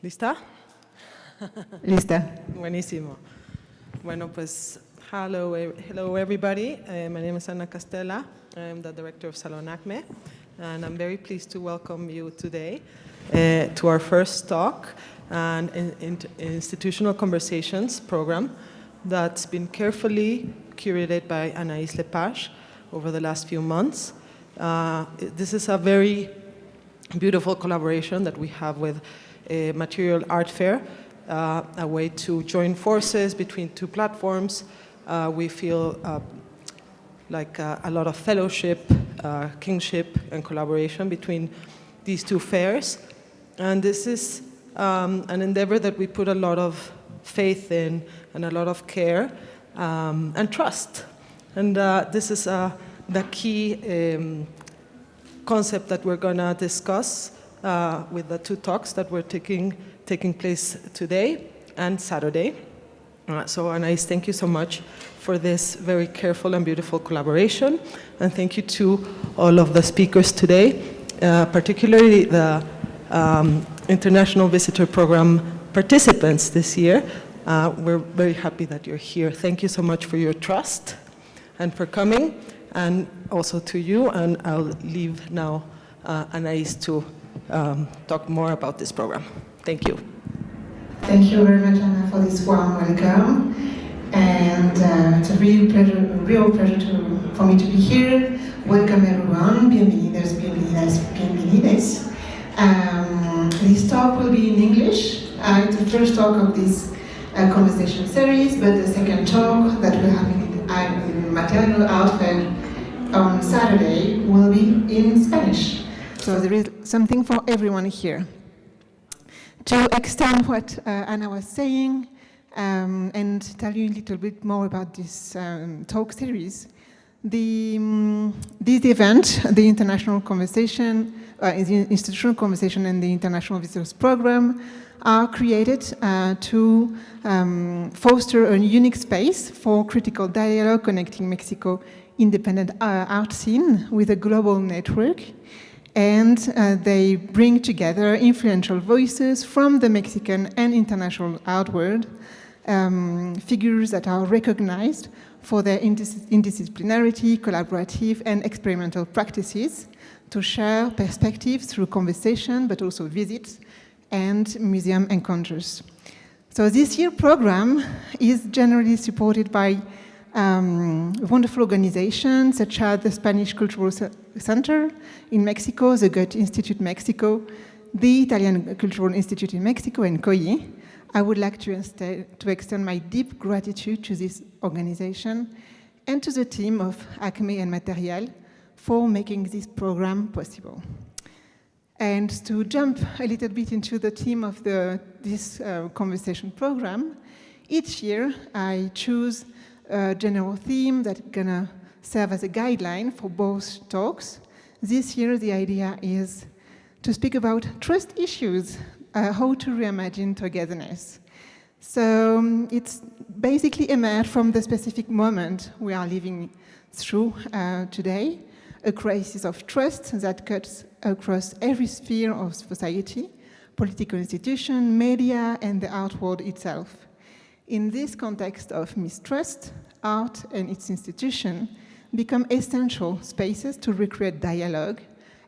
¿Lista? Lista. Buenísimo. Bueno, pues, hello everybody. My name is Ana Castella. I'm the director of Salón ACME, and I'm very pleased to welcome you today to our first talk and institutional conversations program that's been carefully curated by Anais Lepage over the last few months. This is a very beautiful collaboration that we have with a material art fair, a way to join forces between two platforms. We feel like a lot of fellowship, kingship, and collaboration between these two fairs. And this is an endeavor that we put a lot of faith in and a lot of care and trust. And this is the key concept that we're going to discuss with the two talks that we're taking place today and Saturday. So Anais, thank you so much for this very careful and beautiful collaboration. And thank you to all of the speakers today, particularly the International Visitor Program participants this year. We're very happy that you're here. Thank you so much for your trust and for coming, and also to you. And I'll leave now Anais to talk more about this program. Thank you. Thank you very much, Anna, for this warm welcome. And it's a real pleasure for me to be here. Welcome everyone. Bienvenidos, bienvenidas, bienvenides. This talk will be in English. It's the first talk of this conversation series, but the second talk that we're having in Material Art Fair on Saturday will be in Spanish. So there is something for everyone here. To extend what Anna was saying and tell you a little bit more about this talk series, this event, the International Conversation, the Institutional Conversation and the International Visitors Program are created to foster a unique space for critical dialogue connecting Mexico independent art scene with a global network. And they bring together influential voices from the Mexican and international art world, figures that are recognized for their interdisciplinarity, collaborative, and experimental practices to share perspectives through conversation, but also visits and museum encounters. So this year's program is generally supported by wonderful organizations such as the Spanish Cultural Center in Mexico, the Goetz Institute Mexico, the Italian Cultural Institute in Mexico, and COI. I would like to extend my deep gratitude to this organization and to the team of ACME and Material for making this program possible. And to jump a little bit into the theme of this conversation program, each year I choose a general theme that's gonna serve as a guideline for both talks. This year, the idea is to speak about trust issues, how to reimagine togetherness. So it's basically emerged from the specific moment we are living through today, a crisis of trust that cuts across every sphere of society, political institution, media, and the art world itself. In this context of mistrust, art and its institution become essential spaces to recreate dialogue,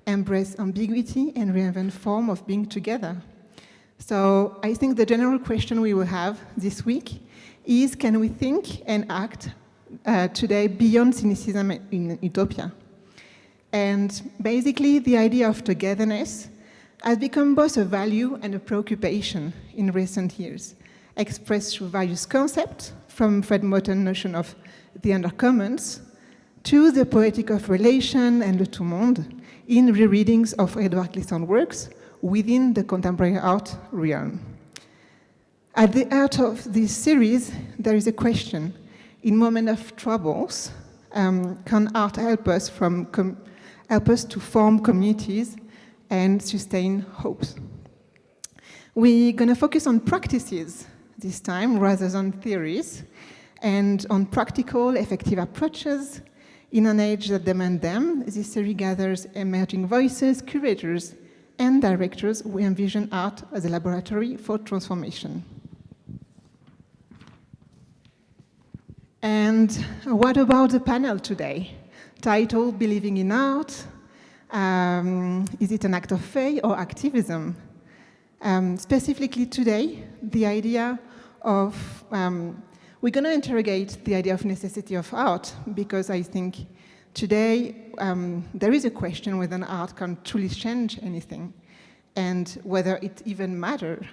embrace ambiguity, and reinvent form of being together. So I think the general question we will have this week is, can we think and act today beyond cynicism in utopia? And basically, the idea of togetherness has become both a value and a preoccupation in recent years, expressed through various concepts, from Fred Moten's notion of the undercommons to the poetic of relation and le tout monde in rereadings of Edward Glissant's works within the contemporary art realm. At the heart of this series, there is a question. In moments of troubles, can art help us to form communities and sustain hopes? We're going to focus on practices this time rather than theories, and on practical, effective approaches in an age that demands them. This series gathers emerging voices, curators, and directors who envision art as a laboratory for transformation. And what about the panel today? Title, Believing in Art. Is it an act of faith or activism? Specifically today, the idea of, we're going to interrogate the idea of necessity of art, because I think today there is a question whether an art can truly change anything and whether it even matters.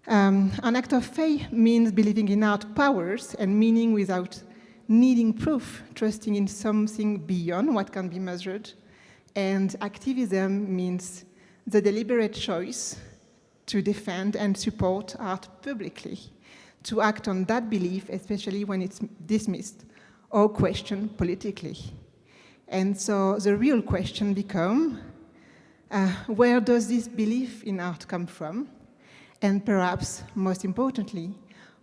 An act of faith means believing in art powers and meaning without needing proof, trusting in something beyond what can be measured. And activism means the deliberate choice to defend and support art publicly, to act on that belief, especially when it's dismissed or questioned politically. And so the real question becomes, where does this belief in art come from? And perhaps, most importantly,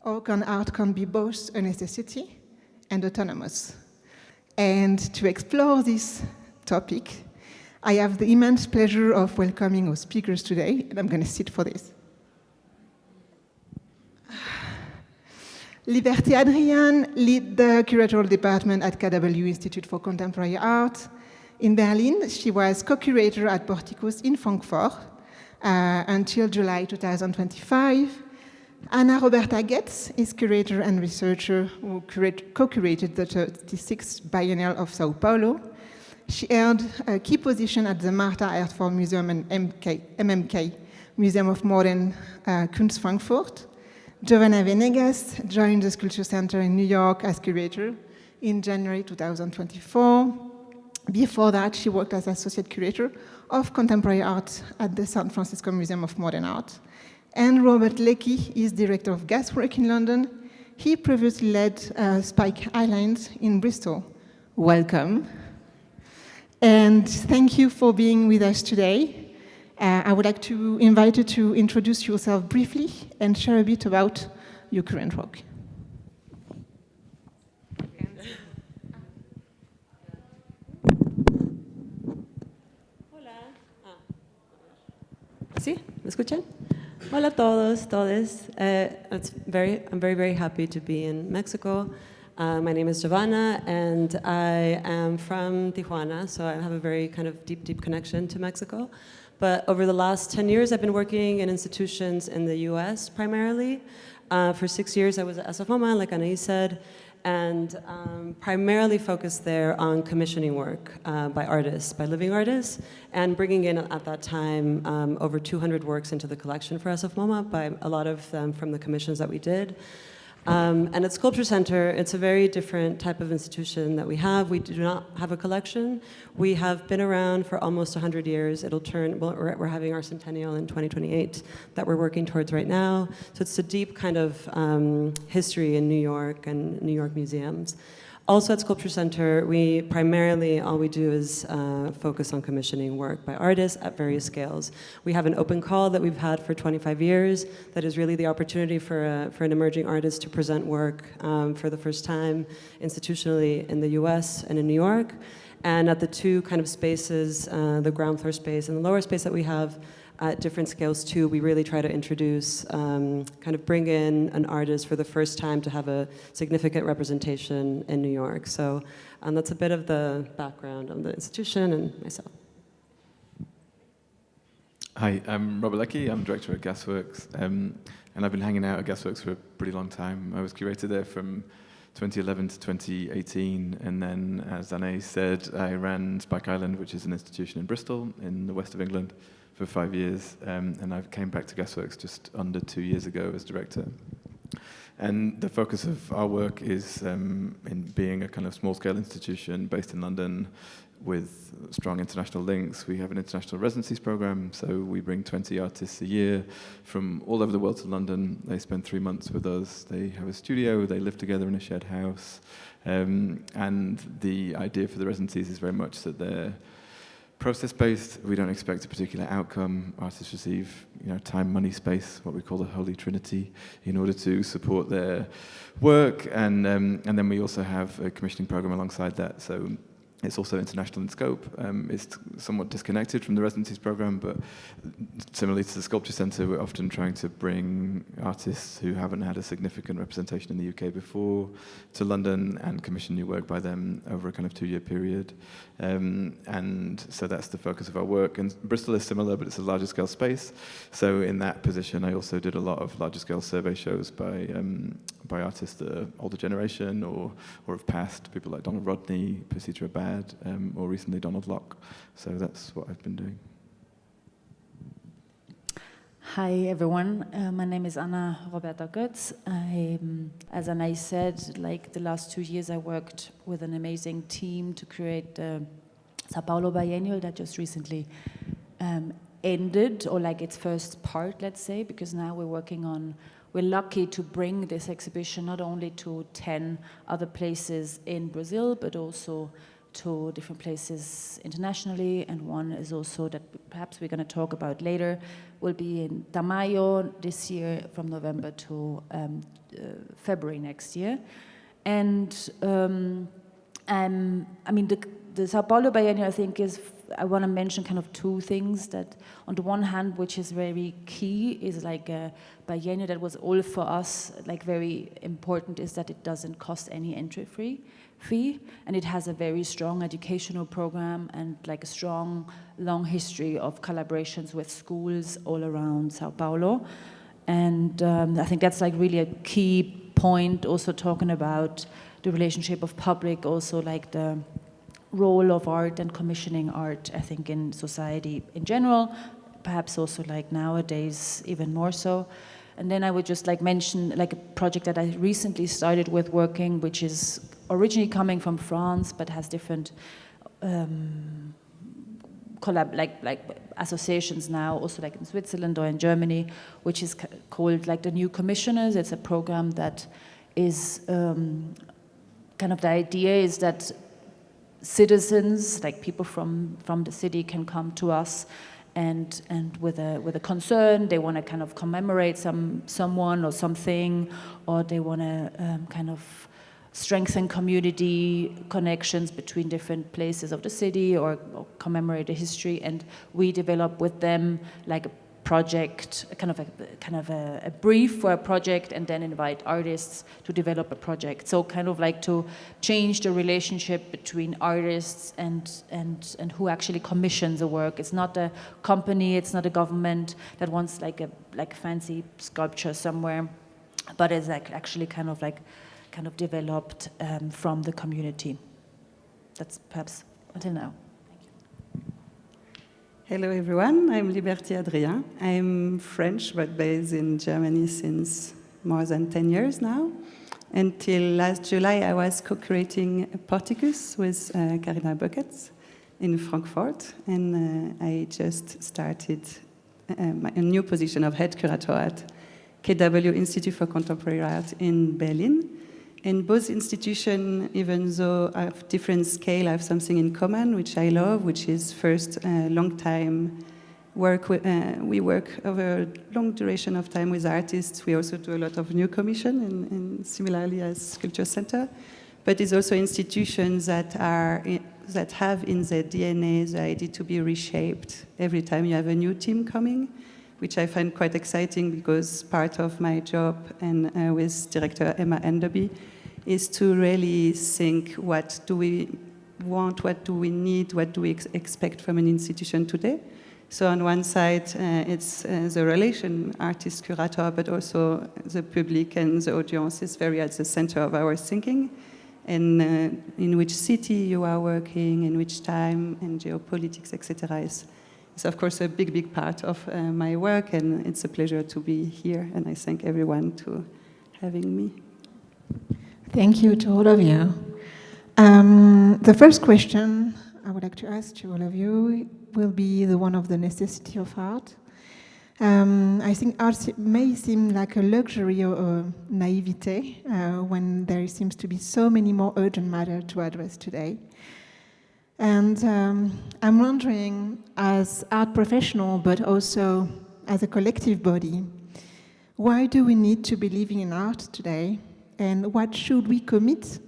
how can art be both a necessity and autonomous? And to explore this topic, I have the immense pleasure of welcoming our speakers today, and I'm going to sit for this. Liberté Adrien leads the curatorial department at KW Institute for Contemporary Art. In Berlin, she was co-curator at Porticus in Frankfurt until July 2025. Anna Roberta Goetz is curator and researcher who co-curated the 36th Biennial of Sao Paulo. She held a key position at the Martha Art Form Museum and MMK, Museum of Modern Kunst Frankfurt. Jovanna Venegas joined the Sculpture Center in New York as curator in January 2024. Before that, she worked as associate curator of contemporary art at the San Francisco Museum of Modern Art. And Robert Leckie is director of Gaswork in London. He previously led Spike Islands in Bristol. Welcome. And thank you for being with us today. I would like to invite you to introduce yourself briefly and share a bit about your current work. ¿Sí? ¿Me escuchan? Hola a todos, todes. I'm very, very happy to be in Mexico. My name is Jovanna, and I am from Tijuana, so I have a very kind of deep, deep connection to Mexico. But over the last 10 years, I've been working in institutions in the US primarily. For 6 years, I was at SFMA, like Anais said, and primarily focused there on commissioning work by artists, by living artists, and bringing in at that time over 200 works into the collection for SFMA, by a lot of them from the commissions that we did. And at Sculpture Center, it's a very different type of institution that we have. We do not have a collection. We have been around for almost 100 years. It'll turn, well, we're having our centennial in 2028 that we're working towards right now. So it's a deep kind of history in New York and New York museums. Also at Sculpture Center, we primarily, all we do is focus on commissioning work by artists at various scales. We have an open call that we've had for 25 years that is really the opportunity for an emerging artist to present work for the first time institutionally in the US and in New York. And at the two kind of spaces, the ground floor space and the lower space that we have, at different scales too, we really try to introduce, kind of bring in an artist for the first time to have a significant representation in New York. So that's a bit of the background on the institution and myself. Hi, I'm Robert Leckie. I'm director at Gasworks, and I've been hanging out at Gasworks for a pretty long time. I was curator there from 2011 to 2018, and then, as Anais said, I ran Spike Island, which is an institution in Bristol, in the west of England, for 5 years, and I came back to Gasworks just under 2 years ago as director. And the focus of our work is in being a kind of small-scale institution based in London with strong international links. We have an international residencies program, so we bring 20 artists a year from all over the world to London. They spend 3 months with us. They have a studio, they live together in a shared house, and the idea for the residencies is very much that they're process-based. We don't expect a particular outcome. Artists receive, time, money, space, what we call the Holy Trinity, in order to support their work. And then we also have a commissioning program alongside that. So It's also international in scope. It's somewhat disconnected from the residencies program, but similarly to the Sculpture Centre, we're often trying to bring artists who haven't had a significant representation in the UK before to London and commission new work by them over a kind of 2-year period. And so that's the focus of our work. And Bristol is similar, but it's a larger scale space. So in that position, I also did a lot of larger scale survey shows by artists that are older generation or have passed, people like Donald Rodney, Percy Bad, or recently Donald Locke. So that's what I've been doing. Hi everyone, my name is Anna Roberta Goetz. As Anais said, like the last 2 years I worked with an amazing team to create the Sao Paulo Biennial that just recently ended, or like its first part, let's say, because now we're lucky to bring this exhibition not only to 10 other places in Brazil, but also to different places internationally, and one is also that perhaps we're going to talk about later, will be in Tamayo this year from November to February next year. And I mean, the Sao Paulo Biennial, I think, I want to mention kind of two things that, on the one hand, which is very key, is like a biennial that was all for us, like very important, is that it doesn't cost any entry fee, and it has a very strong educational program and like a strong, long history of collaborations with schools all around Sao Paulo. And I think that's like really a key point, also talking about the relationship of public, also like the role of art and commissioning art, I think, in society in general, perhaps also like nowadays even more so. And then I would just like mention like a project that I recently started with working, which is originally coming from France, but has different associations now, also like in Switzerland or in Germany, which is called like the New Commissioners. It's a program that is kind of, the idea is that citizens, like people from the city, can come to us and with a concern. They want to kind of commemorate someone or something, or they want to kind of strengthen community connections between different places of the city, or commemorate the history. And we develop with them like a project, kind of a brief for a project, and then invite artists to develop a project. So kind of like to change the relationship between artists and who actually commissions a work. It's not a company, it's not a government that wants like a fancy sculpture somewhere, but it's like actually kind of developed from the community. That's perhaps until now. Hello everyone, I'm Adrien. I'm French but based in Germany since more than 10 years now. Until last July I was co-creating Porticus with Carina Buckets in Frankfurt, and I just started a new position of head curator at KW Institute for Contemporary Art in Berlin. And both institutions, even though have different scale, have something in common, which I love, which is first long time work. We work over a long duration of time with artists. We also do a lot of new commission, and similarly as Sculpture Center. But it's also institutions that have in their DNA the idea to be reshaped every time you have a new team coming, which I find quite exciting, because part of my job and with director Emma Enderby is to really think, what do we want, what do we need, what do we expect from an institution today? So on one side, it's the relation artist-curator, but also the public and the audience is very at the center of our thinking. And in which city you are working, in which time, and geopolitics, etc. is of course a big part of my work, and it's a pleasure to be here, and I thank everyone for having me. Thank you to all of you. The first question I would like to ask to all of you will be the one of the necessity of art. I think art may seem like a luxury or naivete when there seems to be so many more urgent matters to address today. And I'm wondering, as art professional, but also as a collective body, why do we need to be living in art today? And what should we commit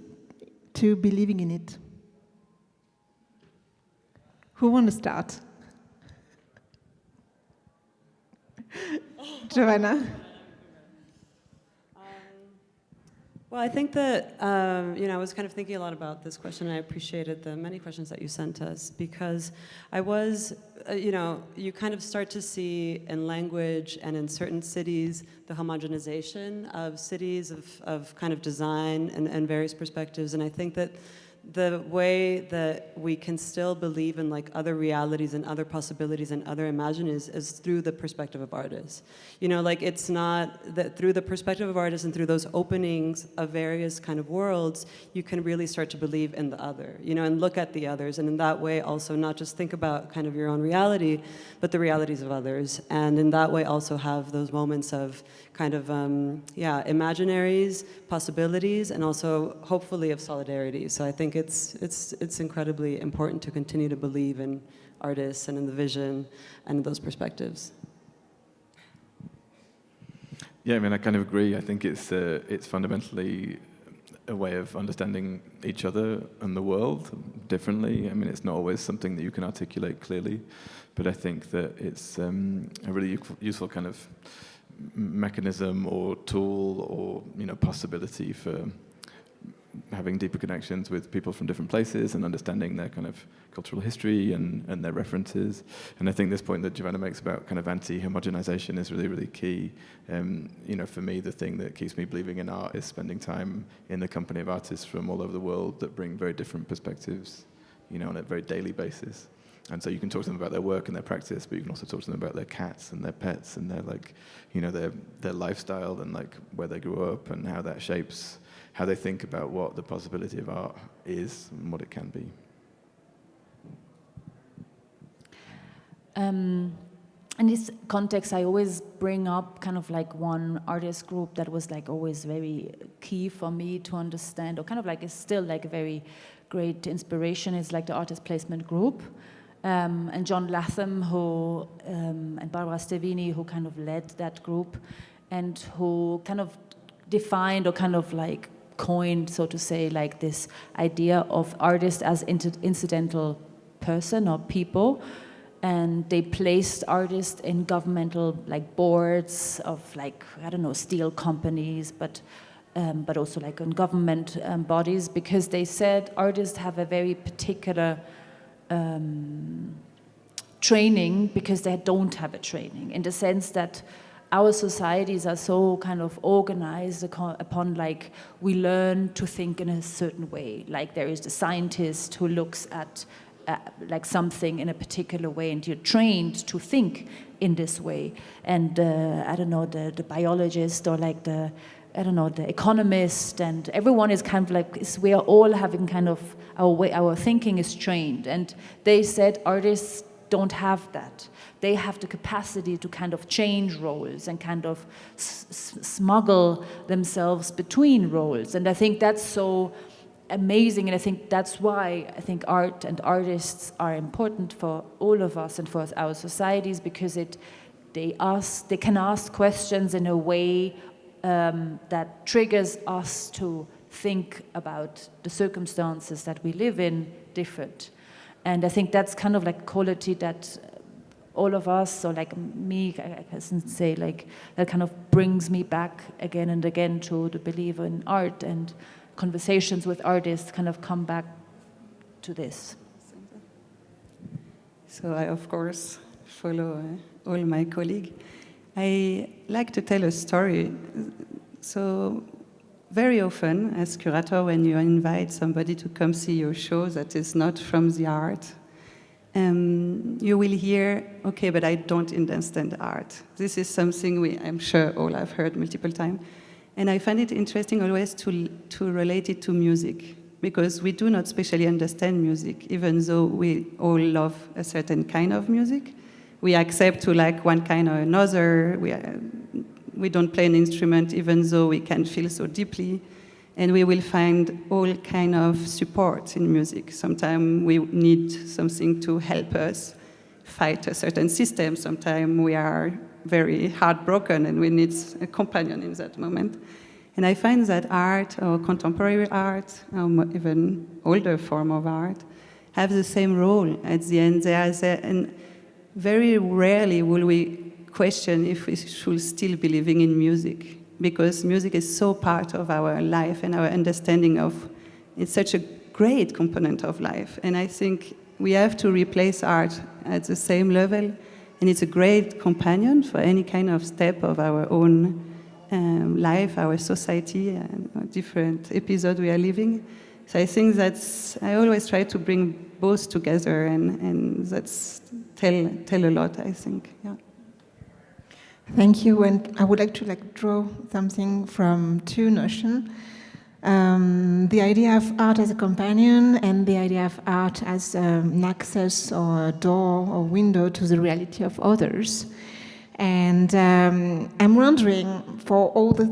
to believing in it? Who want to start? Jovanna? Well, I think that, I was kind of thinking a lot about this question, and I appreciated the many questions that you sent us, because I was, you kind of start to see in language and in certain cities the homogenization of cities, of kind of design and various perspectives, and I think that the way that we can still believe in like other realities and other possibilities and other imaginaries is through the perspective of artists. Like it's not that through the perspective of artists and through those openings of various kind of worlds, you can really start to believe in the other, and look at the others, and in that way also not just think about kind of your own reality, but the realities of others, and in that way also have those moments of kind of, imaginaries, possibilities, and also hopefully of solidarity. So I think it's incredibly important to continue to believe in artists and in the vision and in those perspectives. Yeah, I mean, I kind of agree. I think it's fundamentally a way of understanding each other and the world differently. I mean, it's not always something that you can articulate clearly, but I think that it's a really useful kind of mechanism or tool or possibility for having deeper connections with people from different places and understanding their kind of cultural history and their references. And I think this point that Jovanna makes about kind of anti-homogenization is really, really key. For me, the thing that keeps me believing in art is spending time in the company of artists from all over the world that bring very different perspectives, on a very daily basis. And so you can talk to them about their work and their practice, but you can also talk to them about their cats and their pets and their their lifestyle and like where they grew up and how that shapes how they think about what the possibility of art is and what it can be. In this context, I always bring up kind of like one artist group that was like always very key for me to understand, or kind of like is still like a very great inspiration, is like the artist placement group. And John Latham, who and Barbara Stevini, who kind of led that group, and who kind of defined or kind of like coined, so to say, like this idea of artist as incidental person or people. And they placed artists in governmental like boards of like, I don't know, steel companies, but also like in government bodies, because they said artists have a very particular training, because they don't have a training, in the sense that our societies are so kind of organized upon like we learn to think in a certain way. Like there is the scientist who looks at like something in a particular way, and you're trained to think in this way. And I don't know, the biologist, or like the economist, and everyone is kind of like, we are all having kind of our thinking is trained. And they said artists don't have that. They have the capacity to kind of change roles and kind of smuggle themselves between roles. And I think that's so amazing, and I think that's why I think art and artists are important for all of us and for our societies, because they can ask questions in a way that triggers us to think about the circumstances that we live in different. And I think that's kind of like a quality that all of us, or like me, I can say, like that kind of brings me back again and again to the belief in art, and conversations with artists kind of come back to this. So I, of course, follow all my colleagues. I like to tell a story. So very often, as curator, when you invite somebody to come see your show that is not from the art, you will hear, okay, but I don't understand art. This is something I'm sure all have heard multiple times. And I find it interesting always to relate it to music, because we do not specially understand music, even though we all love a certain kind of music. We accept to like one kind or another. We don't play an instrument, even though we can feel so deeply. And we will find all kind of support in music. Sometimes we need something to help us fight a certain system. Sometimes we are very heartbroken and we need a companion in that moment. And I find that art, or contemporary art, or even older form of art, have the same role at the end. And very rarely will we question if we should still be living in music, because music is so part of our life and our understanding of, it's such a great component of life. And I think we have to replace art at the same level, and it's a great companion for any kind of step of our own life, our society, and different episode we are living. So I think I always try to bring both together, and that's tell a lot, I think. Yeah. Thank you, and I would like to draw something from two notions. The idea of art as a companion and the idea of art as an access or a door or window to the reality of others. And I'm wondering, for all the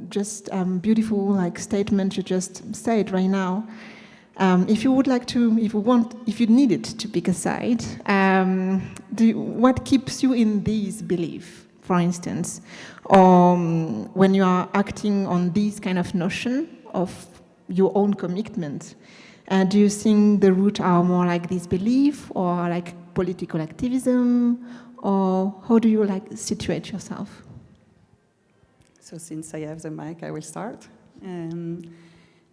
just beautiful statement you just said right now, if you would like to, if you needed to pick a side, what keeps you in this belief, for instance, or when you are acting on this kind of notion of your own commitment? Do you think the root are more like this belief or like political activism, or how do you situate yourself? So since I have the mic, I will start.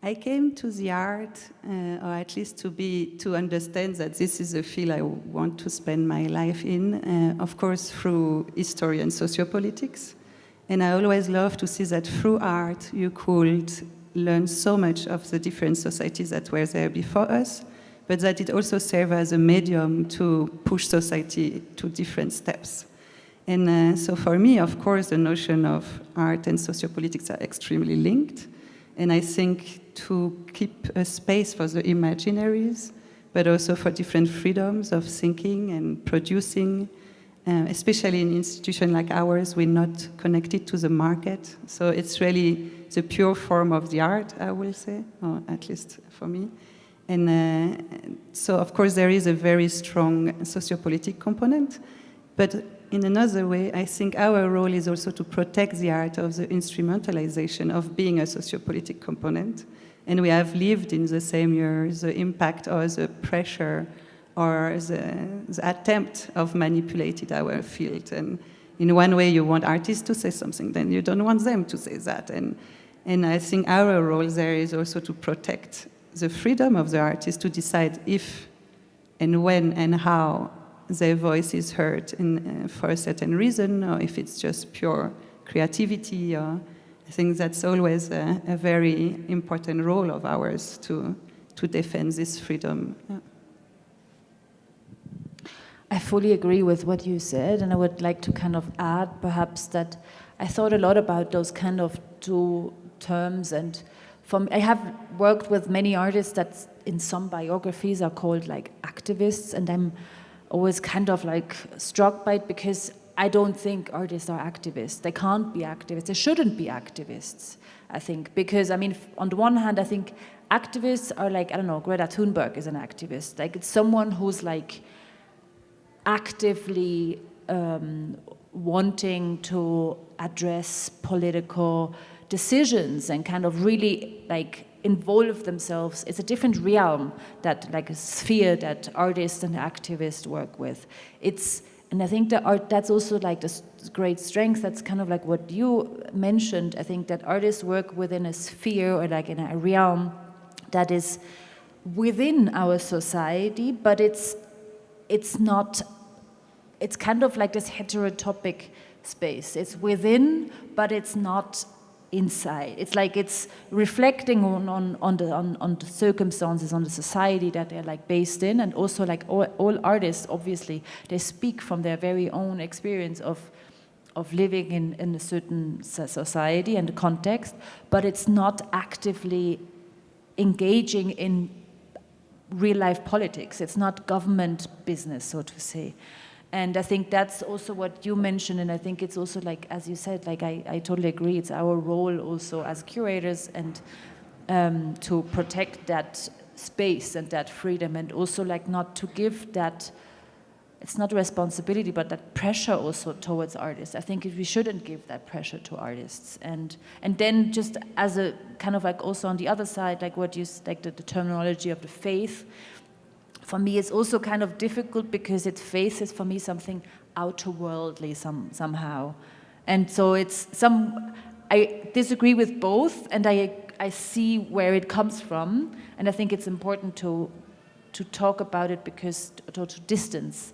I came to the art, or at least to understand that this is a field I want to spend my life in, of course through history and sociopolitics. And I always love to see that through art you could learn so much of the different societies that were there before us, but that it also serves as a medium to push society to different steps. And so for me, of course, the notion of art and sociopolitics are extremely linked. And I think to keep a space for the imaginaries, but also for different freedoms of thinking and producing, especially in institutions like ours, we're not connected to the market. So it's really the pure form of the art, I will say, or at least for me. And so, of course, there is a very strong sociopolitical component. But in another way, I think our role is also to protect the art of the instrumentalization of being a sociopolitical component. And we have lived in the same years the impact or the pressure or the attempt of manipulating our field. And in one way, you want artists to say something, then you don't want them to say that. And I think our role there is also to protect the freedom of the artist to decide if and when and how their voice is heard for a certain reason, or if it's just pure creativity. Or I think that's always a very important role of ours to defend this freedom. Yeah. I fully agree with what you said, and I would like to kind of add perhaps that I thought a lot about those kind of two terms, and I have worked with many artists that in some biographies are called activists, and I'm always kind of struck by it because I don't think artists are activists. They can't be activists. They shouldn't be activists, I think, because on the one hand, I think activists are I don't know, Greta Thunberg is an activist. It's someone who's actively wanting to address political decisions and kind of really involve themselves. It's a different realm, that a sphere that artists and activists work with. And I think that's also the great strength. That's kind of what you mentioned. I think that artists work within a sphere or in a realm that is within our society, but it's not. It's kind of this heterotopic space. It's within, but it's not inside. It's it's reflecting on the circumstances, on the society that they're based in, and also all artists, obviously, they speak from their very own experience of living in a certain society and context, but it's not actively engaging in real life politics. It's not government business, so to say. And I think that's also what you mentioned, and I think it's also as you said, I totally agree. It's our role also as curators and to protect that space and that freedom, and also not to give that. It's not a responsibility, but that pressure also towards artists. I think we shouldn't give that pressure to artists, and then just as a kind of also on the other side, what you the terminology of the faith. for me it's also kind of difficult because it faces for me something outer-worldly somehow. And so I disagree with both, and I see where it comes from, and I think it's important to talk about it because to distance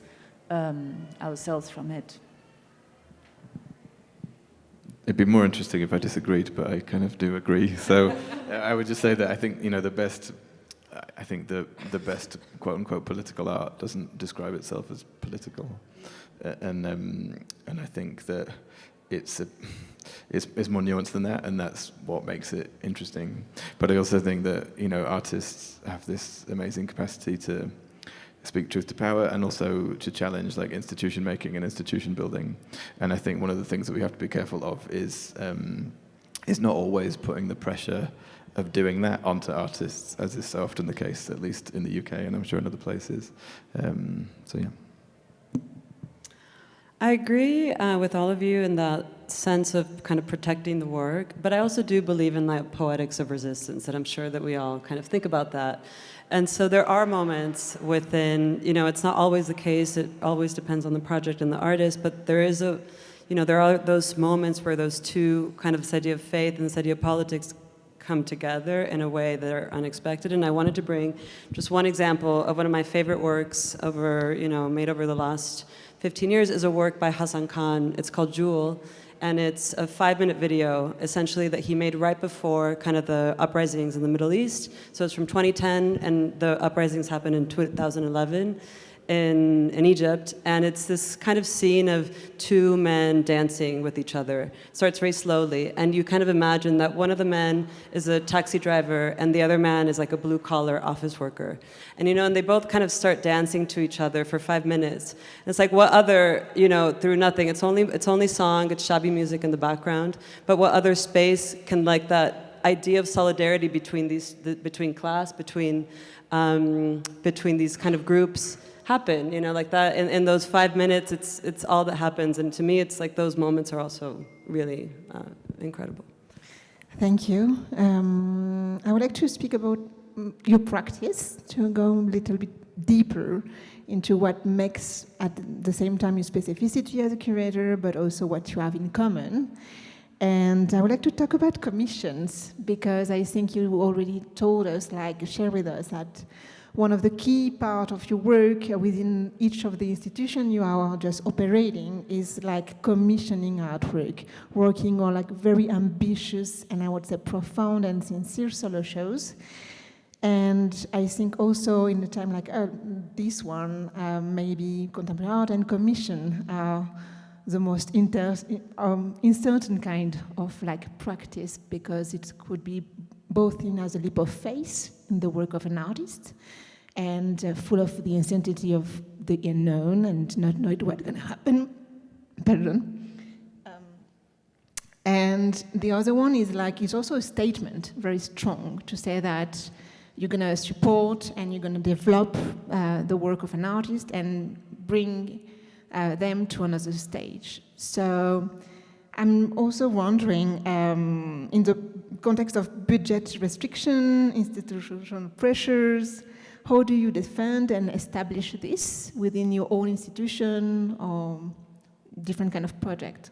ourselves from it. It'd be more interesting if I disagreed, but I kind of do agree. So I would just say that I think the best quote unquote political art doesn't describe itself as political, and I think that it's more nuanced than that, and that's what makes it interesting. But I also think that artists have this amazing capacity to speak truth to power and also to challenge like institution making and institution building. And I think one of the things that we have to be careful of is not always putting the pressure of doing that onto artists, as is so often the case, at least in the UK and I'm sure in other places. So yeah. I agree with all of you in that sense of kind of protecting the work, but I also do believe in that poetics of resistance, and I'm sure that we all kind of think about that. And so there are moments within, it's not always the case, it always depends on the project and the artist, but there is there are those moments where those two, kind of this idea of faith and this idea of politics come together in a way that are unexpected. And I wanted to bring just one example of one of my favorite works made over the last 15 years is a work by Hassan Khan. It's called Jewel, and it's a 5-minute video, essentially, that he made right before kind of the uprisings in the Middle East. So it's from 2010, and the uprisings happened in 2011 in Egypt, and it's this kind of scene of two men dancing with each other. It starts very slowly, and you kind of imagine that one of the men is a taxi driver, and the other man is like a blue-collar office worker. And and they both kind of start dancing to each other for 5 minutes. And it's like, what other, through nothing. It's only song, it's shabby music in the background, but what other space can like that idea of solidarity between class, between these kind of groups happen, like that. In those 5 minutes, it's all that happens. And to me, it's like those moments are also really incredible. Thank you. I would like to speak about your practice, to go a little bit deeper into what makes, at the same time, your specificity as a curator, but also what you have in common. And I would like to talk about commissions, because I think you already told us, share with us that one of the key part of your work within each of the institutions you are just operating is commissioning artwork, working on very ambitious and I would say profound and sincere solo shows. And I think also in the time this one, maybe contemporary art and commission are the most uncertain kind of practice, because it could be both as a leap of faith in the work of an artist and full of the uncertainty of the unknown and not knowing what's going to happen. And the other one is it's also a statement, very strong, to say that you're going to support and you're going to develop the work of an artist and bring them to another stage. So I'm also wondering, in the context of budget restriction, institutional pressures, how do you defend and establish this within your own institution or different kind of project?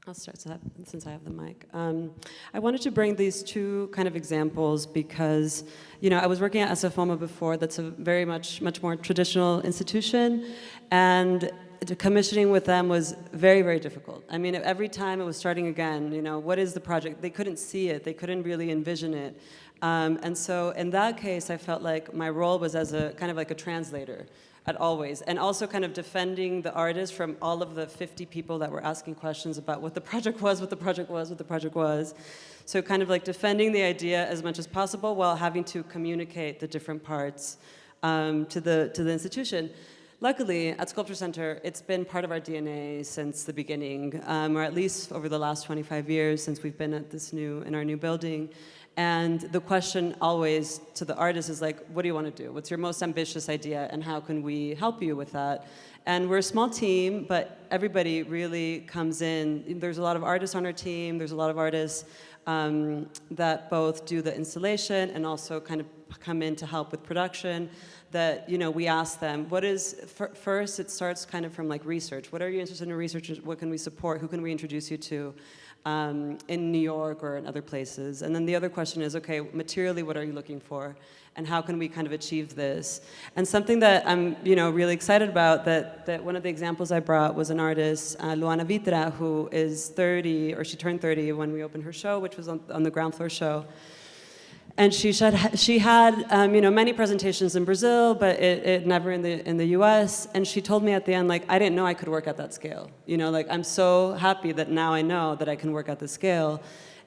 I'll start since I have the mic. I wanted to bring these two kind of examples because, I was working at SFOMA before. That's a very much more traditional institution, and commissioning with them was very, very difficult. I mean, every time it was starting again, what is the project? They couldn't see it. They couldn't really envision it. And so in that case, I felt like my role was as a kind of like a translator at always, and also kind of defending the artist from all of the 50 people that were asking questions about what the project was. So kind of like defending the idea as much as possible while having to communicate the different parts to the institution. Luckily, at Sculpture Center, it's been part of our DNA since the beginning, or at least over the last 25 years since we've been at in our new building. And the question always to the artist is like, what do you want to do? What's your most ambitious idea, and how can we help you with that? And we're a small team, but everybody really comes in. There's a lot of artists on our team. There's a lot of artists that both do the installation and also kind of come in to help with production. That, you know, we ask them, what is, first it starts kind of from like research. What are you interested in research? What can we support? Who can we introduce you to in New York or in other places? And then the other question is, okay, materially, what are you looking for? And how can we kind of achieve this? And something that I'm, you know, really excited about, that one of the examples I brought was an artist, Luana Vitra, who is 30, or she turned 30 when we opened her show, which was on the ground floor show. And she had you know, many presentations in Brazil, but it never in the US. And she told me at the end, like, I didn't know I could work at that scale. You know, like, I'm so happy that now I know that I can work at this scale.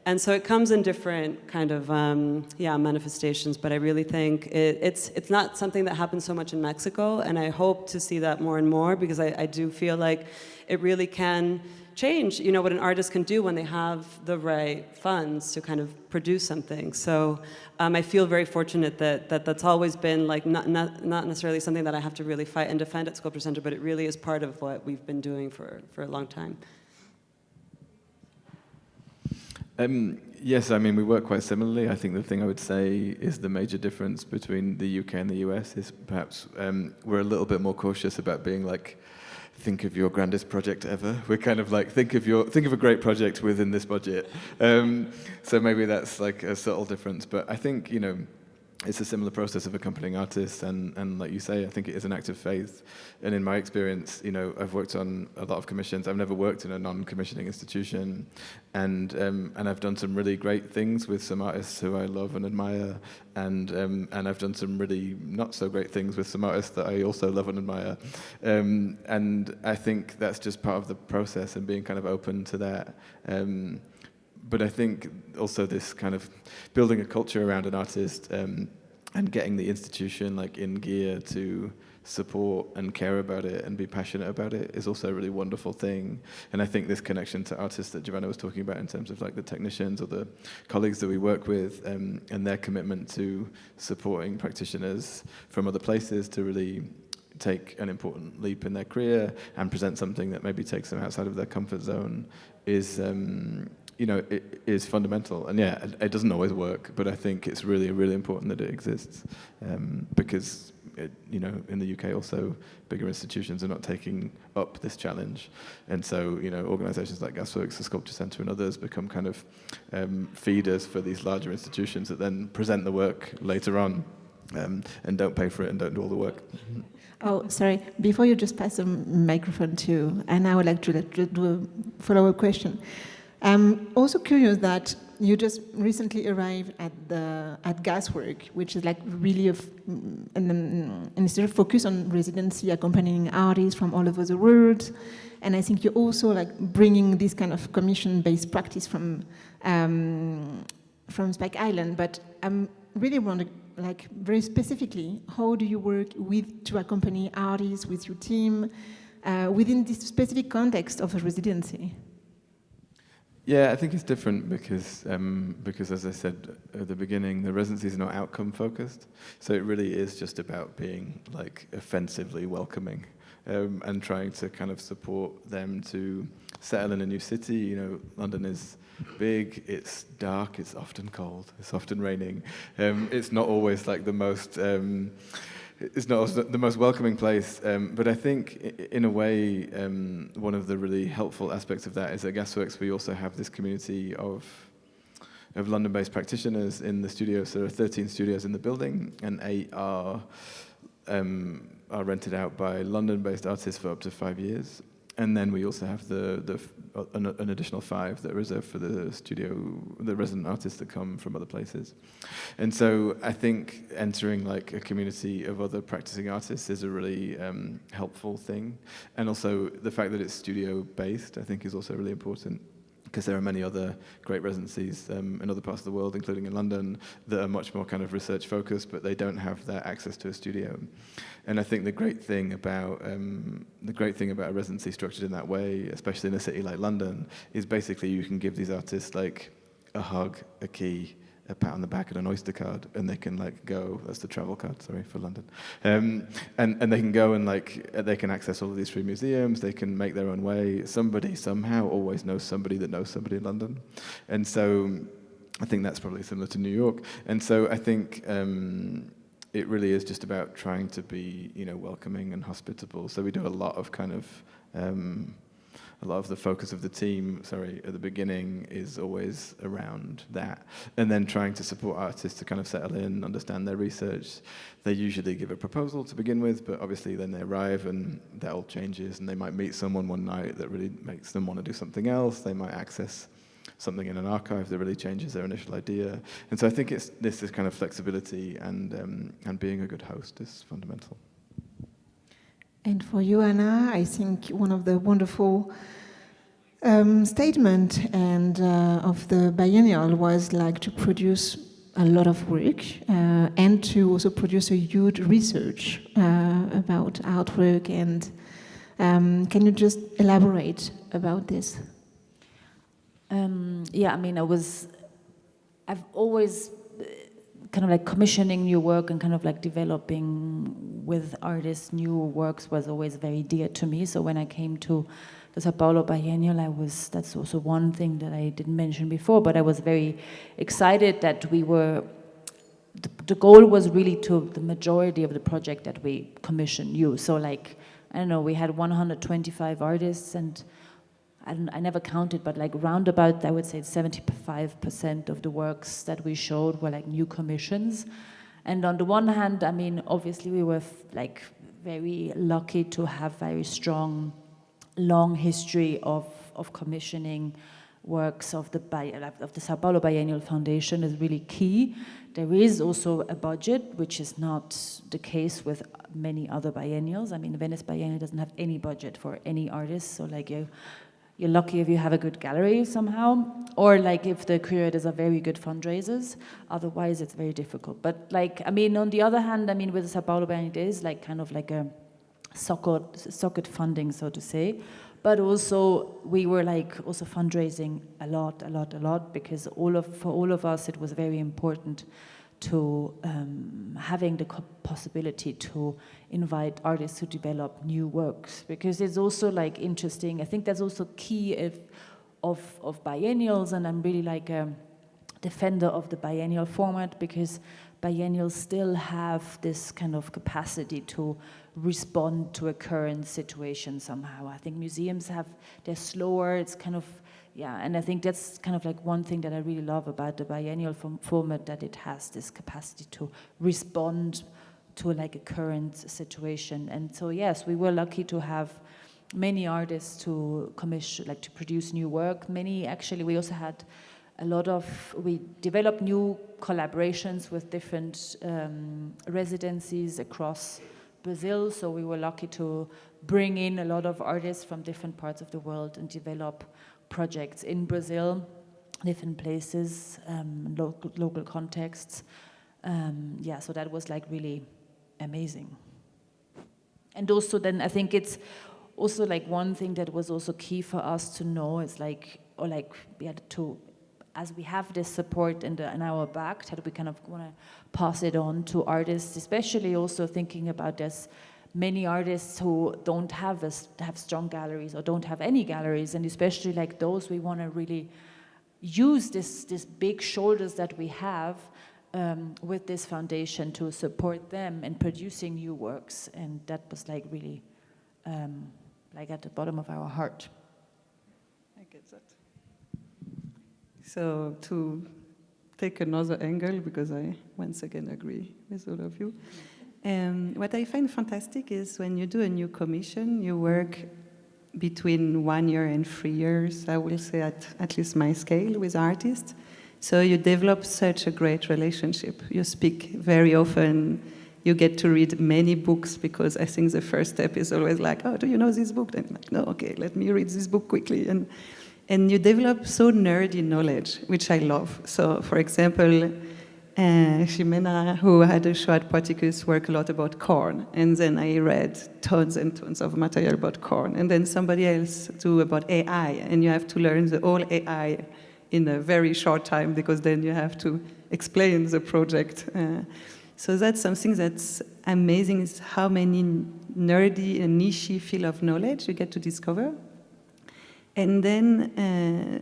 And so it comes in different kind of manifestations. But I really think it's not something that happens so much in Mexico, and I hope to see that more and more, because I do feel like it really can change, you know, what an artist can do when they have the right funds to kind of produce something. So I feel very fortunate that that's always been like not necessarily something that I have to really fight and defend at Sculpture Center, but it really is part of what we've been doing for a long time. Yes, I mean, we work quite similarly. I think the thing I would say is the major difference between the UK and the US is perhaps we're a little bit more cautious about being like, think of your grandest project ever. We're kind of like, think of a great project within this budget. So maybe that's like a subtle difference. But I think, you know, it's a similar process of accompanying artists, and like you say, I think it is an act of faith. And in my experience, you know, I've worked on a lot of commissions. I've never worked in a non-commissioning institution, and I've done some really great things with some artists who I love and admire, and I've done some really not so great things with some artists that I also love and admire, and I think that's just part of the process and being kind of open to that. But I think also this kind of building a culture around an artist and getting the institution like in gear to support and care about it and be passionate about it is also a really wonderful thing. And I think this connection to artists that Jovanna was talking about in terms of like the technicians or the colleagues that we work with and their commitment to supporting practitioners from other places to really take an important leap in their career and present something that maybe takes them outside of their comfort zone is you know, it is fundamental. And yeah, it doesn't always work, but I think it's really, really important that it exists because, you know, in the UK also, bigger institutions are not taking up this challenge. And so, you know, organizations like Gasworks, the Sculpture Center and others become kind of feeders for these larger institutions that then present the work later on and don't pay for it and don't do all the work. Oh, sorry. Before you just pass the microphone to Anna, I would like to do a follow-up question. I'm also curious that you just recently arrived at Gaswork, which is like really an institute focused on residency, accompanying artists from all over the world. And I think you're also like bringing this kind of commission-based practice from Spike Island. But I'm really wondering, like very specifically, how do you work to accompany artists with your team within this specific context of a residency? Yeah, I think it's different because as I said at the beginning, the residency is not outcome focused. So it really is just about being like offensively welcoming and trying to kind of support them to settle in a new city. You know, London is big, it's dark, it's often cold, it's often raining. It's not always like the most it's not the most welcoming place, but I think in a way one of the really helpful aspects of that is at Gasworks we also have this community of London-based practitioners in the studios. So there are 13 studios in the building, and 8 are rented out by London-based artists for up to 5 years. And then we also have an additional 5 that are reserved for the resident artists that come from other places. And so I think entering like a community of other practicing artists is a really helpful thing. And also the fact that it's studio-based, I think, is also really important, because there are many other great residencies in other parts of the world, including in London, that are much more kind of research-focused, but they don't have that access to a studio. And I think the great thing about a residency structured in that way, especially in a city like London, is basically you can give these artists like a hug, a key, a pat on the back and an Oyster card, and they can like go. That's the travel card, sorry, for London. And they can go and like they can access all of these free museums. They can make their own way. Somebody somehow always knows somebody that knows somebody in London, and so I think that's probably similar to New York. And so I think it really is just about trying to be, welcoming and hospitable. So we do a lot of kind of a lot of the focus of the team, at the beginning is always around that. And then trying to support artists to kind of settle in, understand their research. They usually give a proposal to begin with, but obviously then they arrive and that all changes, and they might meet someone one night that really makes them want to do something else. They might access something in an archive that really changes their initial idea. And so I think it's this kind of flexibility and being a good host is fundamental. And for you, Anna, I think one of the wonderful statement and of the biennial was like to produce a lot of work and to also produce a huge research about artwork. And can you just elaborate about this? Yeah, I mean, I've always kind of like commissioning new work and kind of like developing with artists new works was always very dear to me. So when I came to the Sao Paulo Biennial, that's also one thing that I didn't mention before, but I was very excited that the goal was really to the majority of the project that we commissioned you. So like, I don't know, we had 125 artists, and I never counted, but like roundabout, I would say 75% of the works that we showed were like new commissions. And on the one hand, I mean, obviously we were like very lucky to have very strong, long history of commissioning works of the Sao Paulo Biennial Foundation is really key. There is also a budget, which is not the case with many other biennials. I mean, the Venice Biennial doesn't have any budget for any artist, so like you're lucky if you have a good gallery somehow, or like if the curators are very good fundraisers. Otherwise, it's very difficult. But like, I mean, on the other hand, I mean, with the Sao Paulo Biennial, it is like kind of like a socket funding, so to say. But also, we were like also fundraising a lot, because for all of us, it was very important to having the possibility to invite artists to develop new works, because it's also like interesting. I think that's also key of biennials, and I'm really like a defender of the biennial format, because biennials still have this kind of capacity to respond to a current situation somehow. I think museums they're slower, it's kind of, yeah, and I think that's kind of like one thing that I really love about the biennial format, that it has this capacity to respond to like a current situation. And so yes, we were lucky to have many artists to commission, like to produce new work. Actually, we also had we developed new collaborations with different residencies across Brazil, so we were lucky to bring in a lot of artists from different parts of the world and develop projects in Brazil, different places, local contexts. Yeah, so that was like really amazing. And also then I think it's also like one thing that was also key for us to know is like, or like we had to, as we have this support in our back, that we kind of want to pass it on to artists, especially also thinking about this many artists who don't have strong galleries or don't have any galleries, and especially like those, we want to really use this big shoulders that we have with this foundation to support them in producing new works, and that was like really like at the bottom of our heart. I get that. So to take another angle, because I once again agree with all of you, what I find fantastic is when you do a new commission, you work between 1 year and 3 years, I will say at least my scale, with artists. So you develop such a great relationship. You speak very often, you get to read many books, because I think the first step is always like, oh, do you know this book? Then I'm like, no, okay, let me read this book quickly. And you develop so nerdy knowledge, which I love. So, for example, Jimena, who had a show at Particus, worked a lot about corn. And then I read tons and tons of material about corn. And then somebody else do about AI. And you have to learn the whole AI in a very short time, because then you have to explain the project. So that's something that's amazing, is how many nerdy and niche field of knowledge you get to discover. And then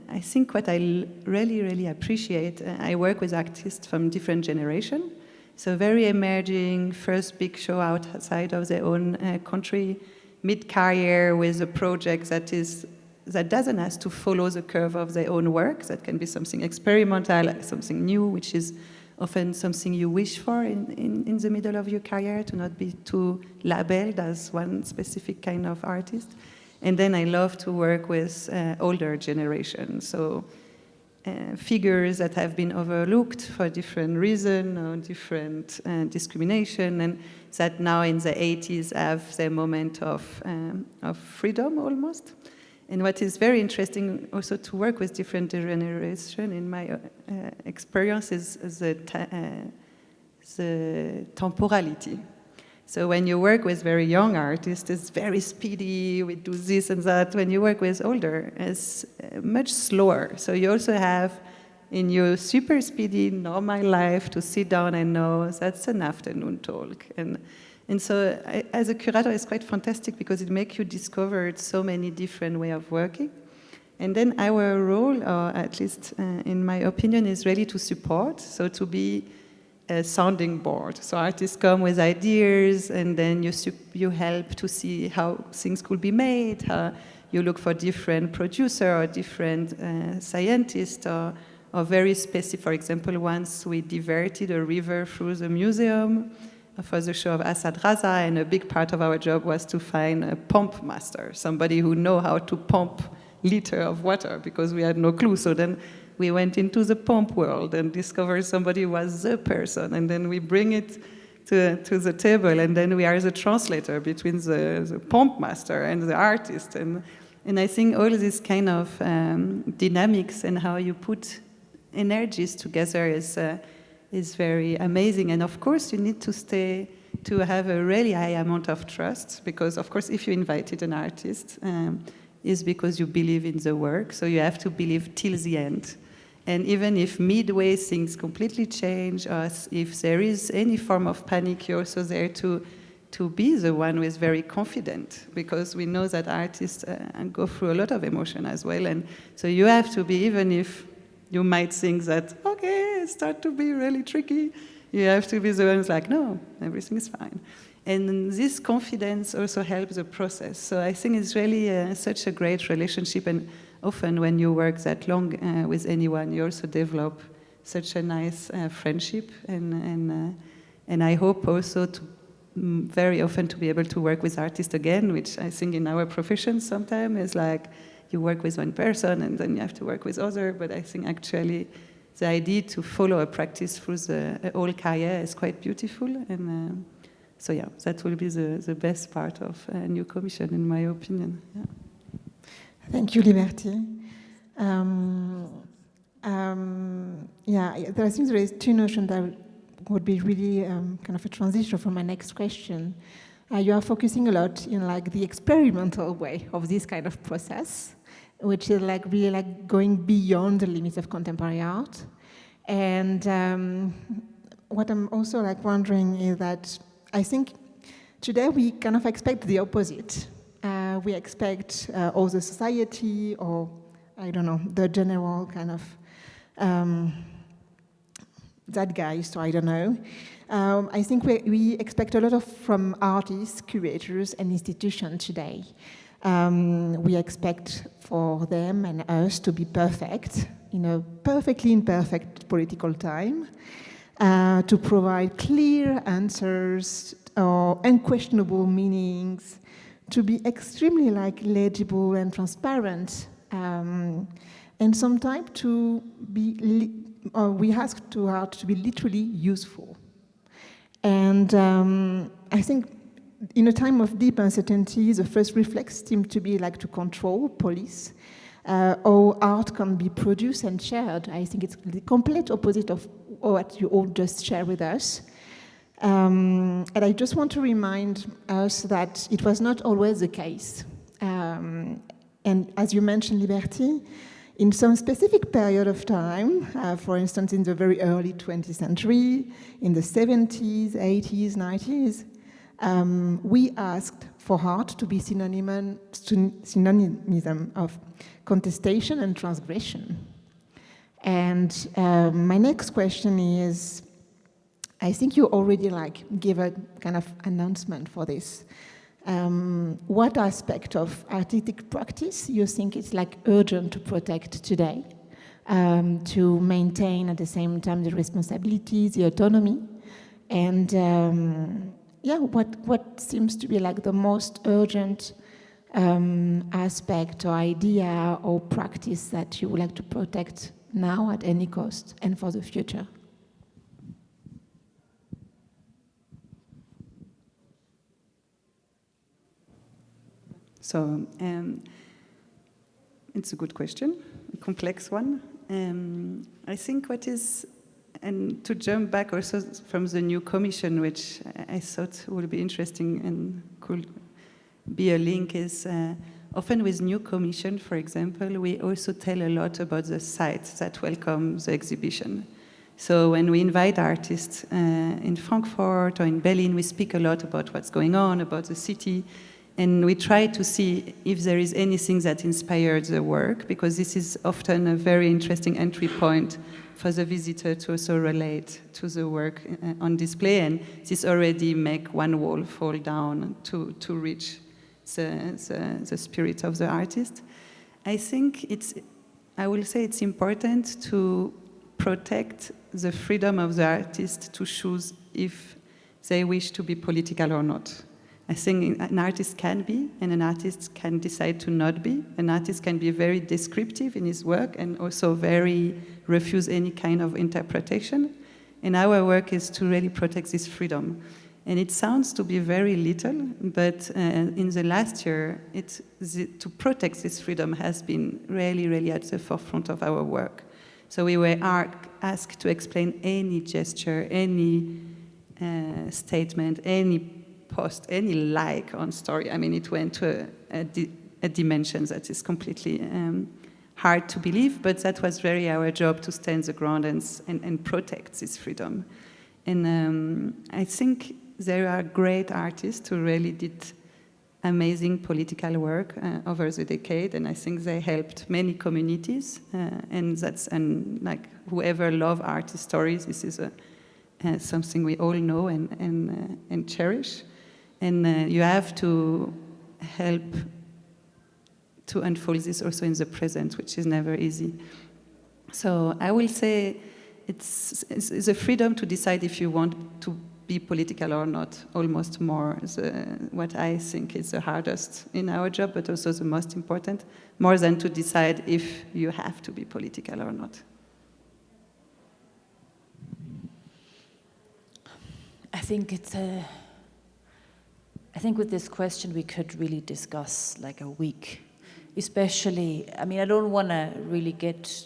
I think what I really, really appreciate, I work with artists from different generations, so very emerging, first big show outside of their own country, mid-career with a project that doesn't have to follow the curve of their own work, that can be something experimental, something new, which is often something you wish for in the middle of your career, to not be too labeled as one specific kind of artist. And then I love to work with older generations, so figures that have been overlooked for different reasons or different discrimination, and that now in the 80s have their moment of freedom almost. And what is very interesting also to work with different generations, in my experience, is the temporality. So when you work with very young artists, it's very speedy, we do this and that. When you work with older, it's much slower. So you also have in your super speedy normal life to sit down and know that's an afternoon talk. And so as a curator, it's quite fantastic because it makes you discover so many different ways of working. And then our role, or at least in my opinion, is really to support, so to be a sounding board. So artists come with ideas, and then you help to see how things could be made, how you look for different producer or different scientists, or very specific. For example, once we diverted a river through the museum for the show of Assad Raza, and a big part of our job was to find a pump master, somebody who know how to pump liter of water, because we had no clue. So then we went into the pump world and discovered somebody was the person, and then we bring it to the table, and then we are the translator between the pump master and the artist. And I think all this kind of dynamics and how you put energies together is very amazing. And of course, you need to have a really high amount of trust, because of course, if you invited an artist, is because you believe in the work, so you have to believe till the end. And even if midway things completely change, or if there is any form of panic, you're also there to be the one who is very confident, because we know that artists go through a lot of emotion as well. And so you have to be, even if you might think that, okay, it starts to be really tricky, you have to be the one who's like, no, everything is fine. And this confidence also helps the process. So I think it's really such a great relationship, and often when you work that long with anyone, you also develop such a nice friendship, and I hope also to very often to be able to work with artists again, which I think in our profession sometimes is like you work with one person and then you have to work with other, but I think actually the idea to follow a practice through the whole career is quite beautiful, and so yeah, that will be the best part of a new commission, in my opinion. Yeah. Thank you, Liberty. I think there is two notions that would be really kind of a transition from my next question. You are focusing a lot in like the experimental way of this kind of process, which is like really like going beyond the limits of contemporary art. And what I'm also like wondering is that I think today we kind of expect the opposite. We expect all the society, or I don't know, the general kind of zeitgeist, or I don't know. I think we expect a lot from artists, curators, and institutions today. We expect for them and us to be perfect in a perfectly imperfect political time, to provide clear answers or unquestionable meanings, to be extremely like legible and transparent, and sometimes to be, we ask to art to be literally useful. And I think in a time of deep uncertainty, the first reflex seems to be like to control, police, how art can be produced and shared. I think it's the complete opposite of what you all just shared with us. And I just want to remind us that it was not always the case. And as you mentioned, Liberty, in some specific period of time, for instance, in the very early 20th century, in the 70s, 80s, 90s, we asked for art to be synonymism of contestation and transgression. And my next question is, I think you already give a kind of announcement for this. What aspect of artistic practice you think is urgent to protect today, to maintain at the same time the responsibilities, the autonomy, and what seems to be the most urgent aspect or idea or practice that you would like to protect now at any cost and for the future? So it's a good question, a complex one. I think what is, and to jump back also from the new commission, which I thought would be interesting and could be a link, is often with new commission, for example, we also tell a lot about the sites that welcome the exhibition. So when we invite artists in Frankfurt or in Berlin, we speak a lot about what's going on, about the city, and we try to see if there is anything that inspired the work, because this is often a very interesting entry point for the visitor to also relate to the work on display, and this already make one wall fall down to reach the spirit of the artist. I think I will say it's important to protect the freedom of the artist to choose if they wish to be political or not. I think an artist can be, and an artist can decide to not be. An artist can be very descriptive in his work and also very refuse any kind of interpretation. And our work is to really protect this freedom. And it sounds to be very little, but in the last year, to protect this freedom has been really, really at the forefront of our work. So we were asked to explain any gesture, any statement, any post, any like on story. I mean, it went to a dimension that is completely hard to believe, but that was very our job, to stand the ground and protect this freedom. And I think there are great artists who really did amazing political work over the decade, and I think they helped many communities. And whoever love artist stories, this is something we all know and cherish. And you have to help to unfold this also in the present, which is never easy. So I will say it's a freedom to decide if you want to be political or not, almost more what I think is the hardest in our job, but also the most important, more than to decide if you have to be political or not. I think with this question we could really discuss a week, especially, I mean, I don't want to really get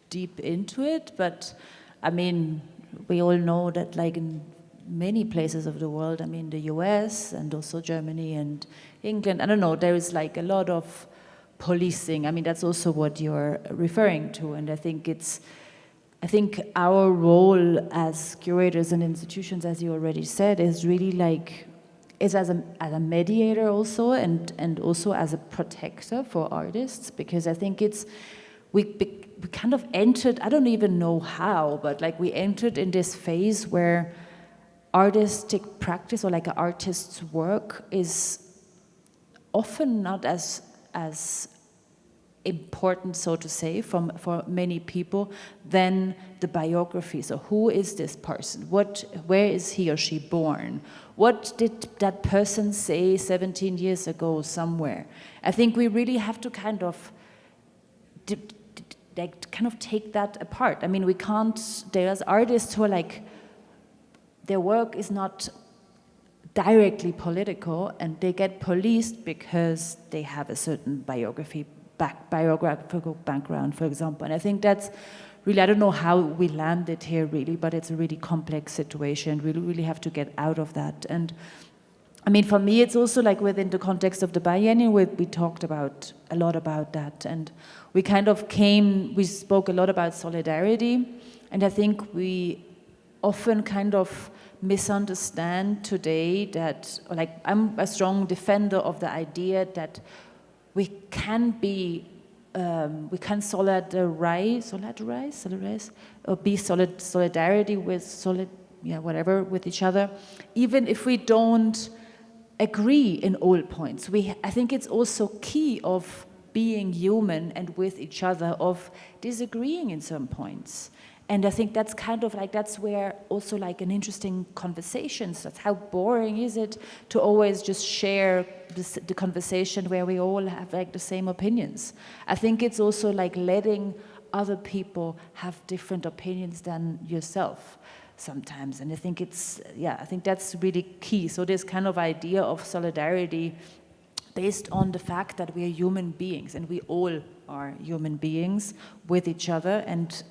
deep into it, but I mean, we all know that in many places of the world, I mean, the US and also Germany and England, I don't know, there is a lot of policing. I mean, that's also what you're referring to, and I think our role as curators and institutions, as you already said, is really is as a mediator also, and also as a protector for artists, because I think we kind of entered, I don't even know how, but we entered in this phase where artistic practice or an artist's work is often not as important, so to say, for many people than the biography. So who is this person? Where is he or she born? What did that person say 17 years ago somewhere? I think we really have to kind of take that apart. I mean, we can't, there's artists who are their work is not directly political, and they get policed because they have a certain biographical background, for example. And I think that's really, I don't know how we landed here really, but it's a really complex situation. We really have to get out of that. And I mean, for me, it's also like within the context of the biennial, we talked about a lot about that, and we spoke a lot about solidarity, and I think we often kind of misunderstand today that, like, I'm a strong defender of the idea that we can solidarize, or be solidarity with with each other, even if we don't agree in all points. I think it's also key of being human and with each other, of disagreeing in some points. And I think that's kind of like, that's where also like an interesting conversations, that's how boring is it to always just share the conversation where we all have like the same opinions. I think it's also like letting other people have different opinions than yourself sometimes. And I think I think that's really key. So this kind of idea of solidarity based on the fact that we are human beings, and we all are human beings with each other, and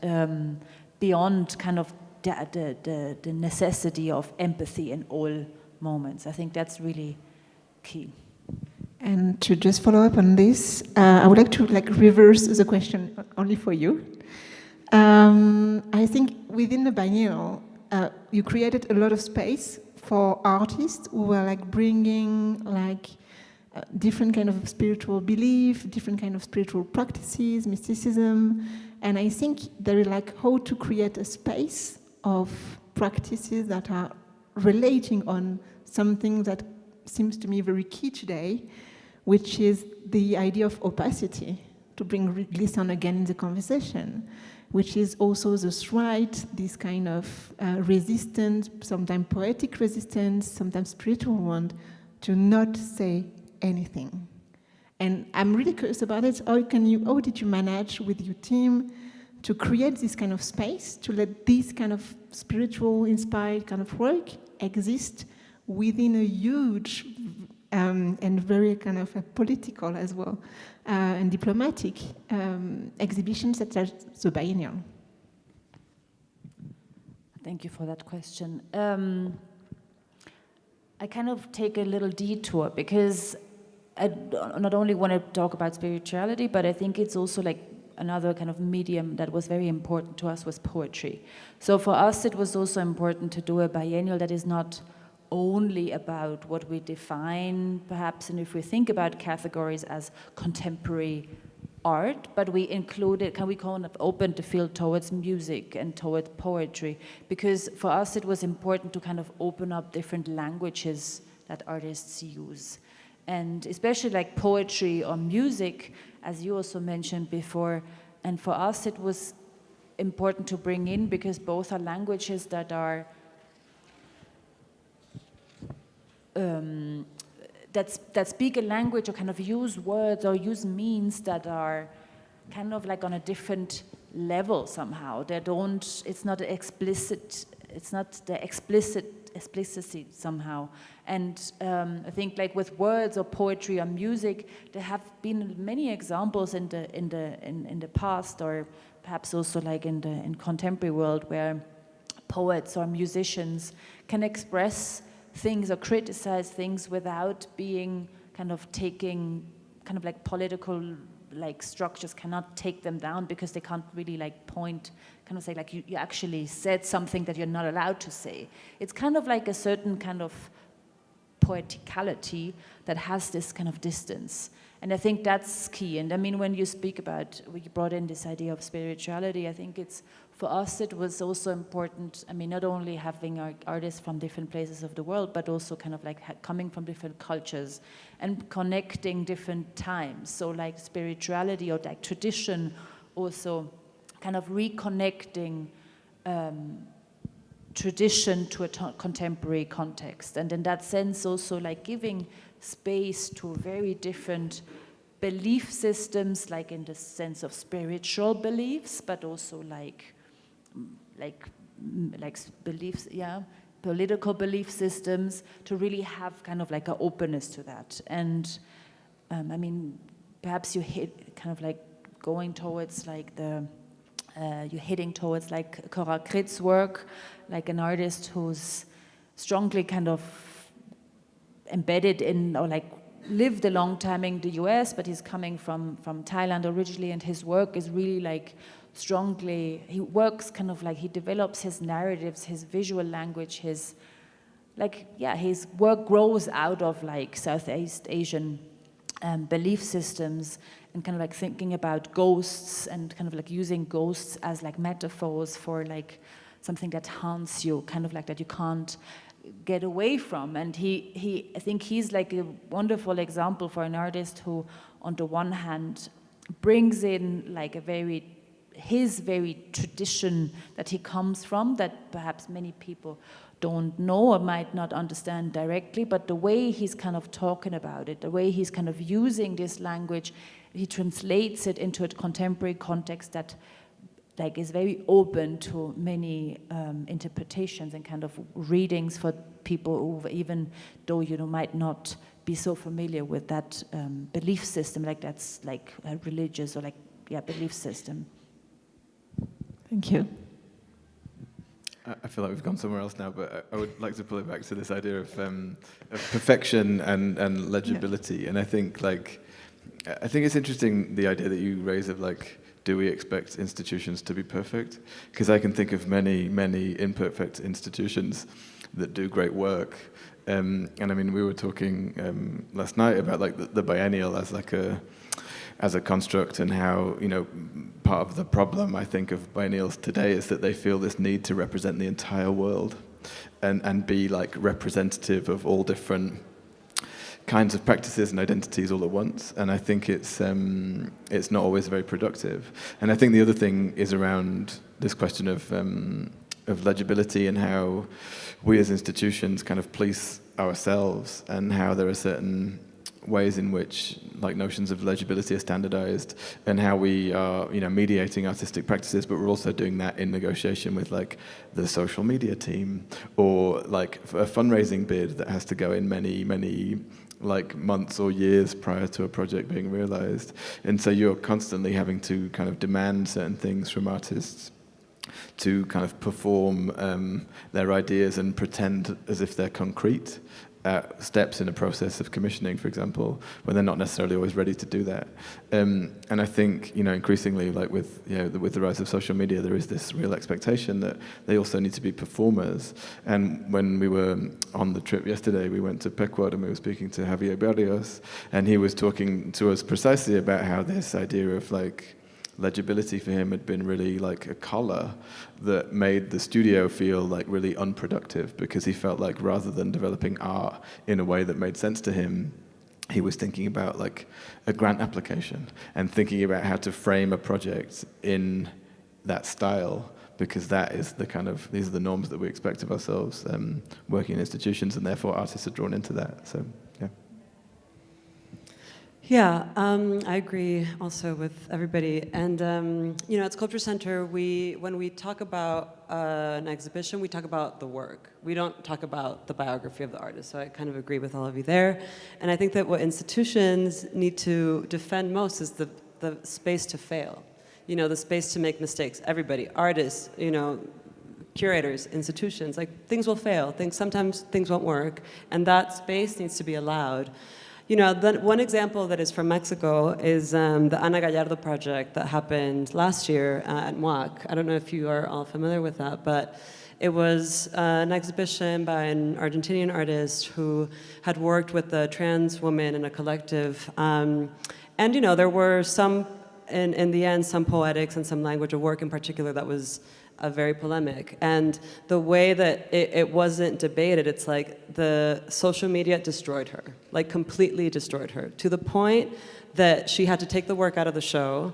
beyond kind of the necessity of empathy in all moments. I think that's really key. And to just follow up on this, I would like to reverse the question only for you. I think within the biennial, you created a lot of space for artists who were bringing different kind of spiritual belief, different kind of spiritual practices, mysticism, and I think there is how to create a space of practices that are relating on something that seems to me very key today, which is the idea of opacity, to bring Glisson again in the conversation, which is also this right, this kind of resistance, sometimes poetic resistance, sometimes spiritual one, to not say anything. And I'm really curious about it. How did you manage with your team to create this kind of space, to let this kind of spiritual inspired kind of work exist within a huge and very kind of a political as well and diplomatic exhibitions such as the biennial? Thank you for that question. I kind of take a little detour because I not only want to talk about spirituality, but I think it's also another kind of medium that was very important to us was poetry. So for us, it was also important to do a biennial that is not only about what we define, perhaps, and if we think about categories as contemporary art, but we included, we kind of opened the field towards music and towards poetry, because for us it was important to kind of open up different languages that artists use. And especially poetry or music, as you also mentioned before, and for us it was important to bring in because both are languages that are that speak a language or kind of use words or use means that are kind of on a different level somehow. It's not explicit, it's not the explicitity somehow. And I think with words or poetry or music, there have been many examples in the past, or perhaps also in contemporary world, where poets or musicians can express things or criticize things without being kind of taking political structures cannot take them down because they can't really point, kind of say you actually said something that you're not allowed to say. It's kind of a certain kind of poeticality that has this kind of distance. And I think that's key. And I mean, when you speak about, we brought in this idea of spirituality, I think for us it was also important, I mean, not only having our artists from different places of the world, but also kind of coming from different cultures and connecting different times. So spirituality or tradition, also kind of reconnecting tradition to a contemporary context. And in that sense also giving space to very different belief systems, in the sense of spiritual beliefs, but also beliefs, political belief systems, to really have kind of an openness to that. And I mean, perhaps you hit kind of going towards you're heading towards Cora Kritz's work, an artist who's strongly kind of embedded in, or like lived a long time in the US, but he's coming from Thailand originally, and his work is really like strongly, he works kind of like, he develops his narratives, his visual language, his work grows out of like Southeast Asian belief systems, and kind of like thinking about ghosts and kind of like using ghosts as like metaphors for like something that haunts you, kind of like that you can't get away from. And I think he's like a wonderful example for an artist who, on the one hand, brings in like his very tradition that he comes from, that perhaps many people don't know or might not understand directly, but the way he's kind of talking about it, the way he's kind of using this language, he translates it into a contemporary context that like is very open to many interpretations and kind of readings for people who, even though you might not be so familiar with that belief system, like that's like a religious or belief system. Thank you. I feel like we've gone somewhere else now, but I would like to pull it back to this idea of perfection and legibility. Yeah. And I think it's interesting, the idea that you raise of like, do we expect institutions to be perfect? Because I can think of many, many imperfect institutions that do great work. And I mean, we were talking last night about like the biennial as a construct, and how, part of the problem, I think, of biennials today is that they feel this need to represent the entire world and be like representative of all different kinds of practices and identities all at once. And I think it's not always very productive. And I think the other thing is around this question of legibility, and how we as institutions kind of police ourselves, and how there are certain ways in which like notions of legibility are standardized, and how we are mediating artistic practices, but we're also doing that in negotiation with like the social media team, or like a fundraising bid that has to go in many like months or years prior to a project being realized. And so you're constantly having to kind of demand certain things from artists to kind of perform their ideas and pretend as if they're concrete steps in a process of commissioning, for example, when they're not necessarily always ready to do that. And I think, increasingly, like with the rise of social media, there is this real expectation that they also need to be performers. And when we were on the trip yesterday, we went to Pequod and we were speaking to Javier Barrios, and he was talking to us precisely about how this idea of like legibility for him had been really like a collar that made the studio feel like really unproductive, because he felt like rather than developing art in a way that made sense to him, he was thinking about like a grant application and thinking about how to frame a project in that style, because that is these are the norms that we expect of ourselves working in institutions, and therefore artists are drawn into that. So yeah. Yeah, I agree also with everybody. And, at Sculpture Center, when we talk about an exhibition, we talk about the work. We don't talk about the biography of the artist. So I kind of agree with all of you there. And I think that what institutions need to defend most is the space to fail. The space to make mistakes. Everybody, artists, curators, institutions, like things will fail. Sometimes things won't work. And that space needs to be allowed. One example that is from Mexico is the Ana Gallardo project that happened last year at MUAC. I don't know if you are all familiar with that, but it was an exhibition by an Argentinian artist who had worked with a trans woman in a collective. And, there were some, in the end, some poetics and some language of work in particular that was very polemic. And the way that it wasn't debated, it's like the social media destroyed her, like completely destroyed her, to the point that she had to take the work out of the show,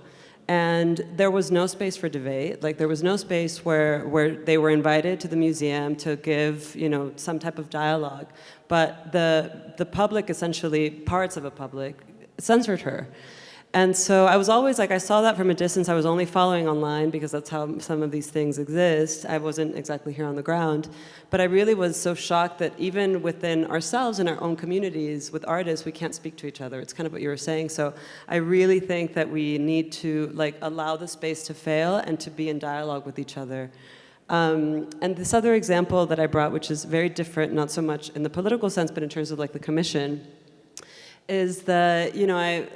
and there was no space for debate. Like there was no space where they were invited to the museum to give, some type of dialogue. But the public, essentially, parts of a public, censored her. And so I was always like, I saw that from a distance. I was only following online because that's how some of these things exist. I wasn't exactly here on the ground. But I really was so shocked that even within ourselves in our own communities with artists, we can't speak to each other. It's kind of what you were saying. So I really think that we need to allow the space to fail and to be in dialogue with each other. And this other example that I brought, which is very different, not so much in the political sense, but in terms of like the commission, is that,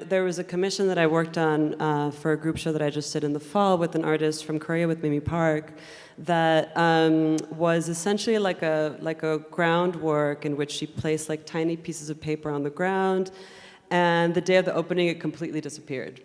there was a commission that I worked on for a group show that I just did in the fall with an artist from Korea, with Mimi Park, that was essentially like a groundwork in which she placed like tiny pieces of paper on the ground, and the day of the opening it completely disappeared.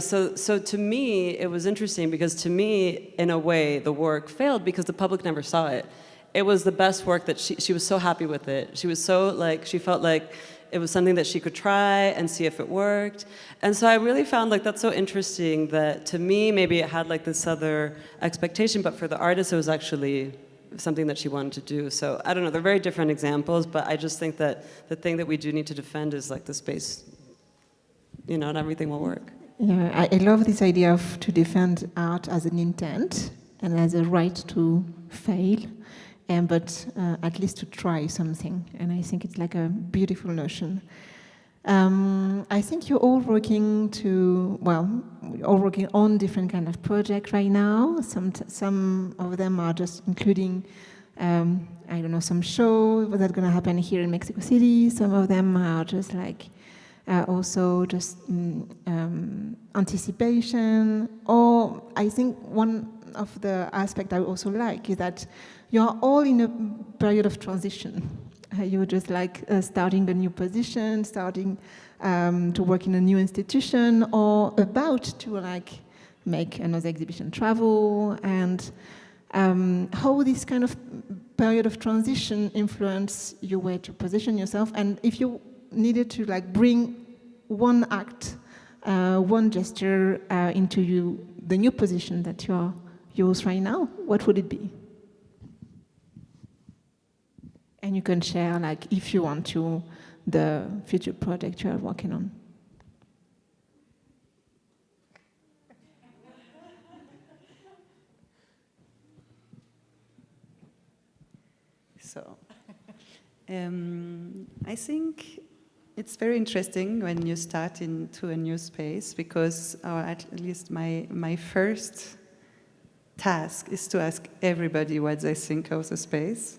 So to me it was interesting, because to me, in a way, the work failed because the public never saw it. It was the best work that she was so happy with it. She was so she felt like it was something that she could try and see if it worked. And so I really found that's so interesting, that to me, maybe it had this other expectation, but for the artist, it was actually something that she wanted to do. So I don't know, they're very different examples, but I just think that the thing that we do need to defend is the space, not everything will work. Yeah, I love this idea of to defend art as an intent and as a right to fail, but at least to try something. And I think it's a beautiful notion. I think you're all working on different kind of projects right now. Some of them are just including, some show that's going to happen here in Mexico City. Some of them are just also just anticipation. Or I think one of the aspects I also like is that you're all in a period of transition. You're just starting a new position, starting to work in a new institution, or about to make another exhibition travel, and how this kind of period of transition influence your way to position yourself. And if you needed to bring one act, one gesture into the new position that you're yours right now, what would it be? And you can share, if you want to, the future project you are working on. So, I think it's very interesting when you start into a new space, because, or at least my first task is to ask everybody what they think of the space.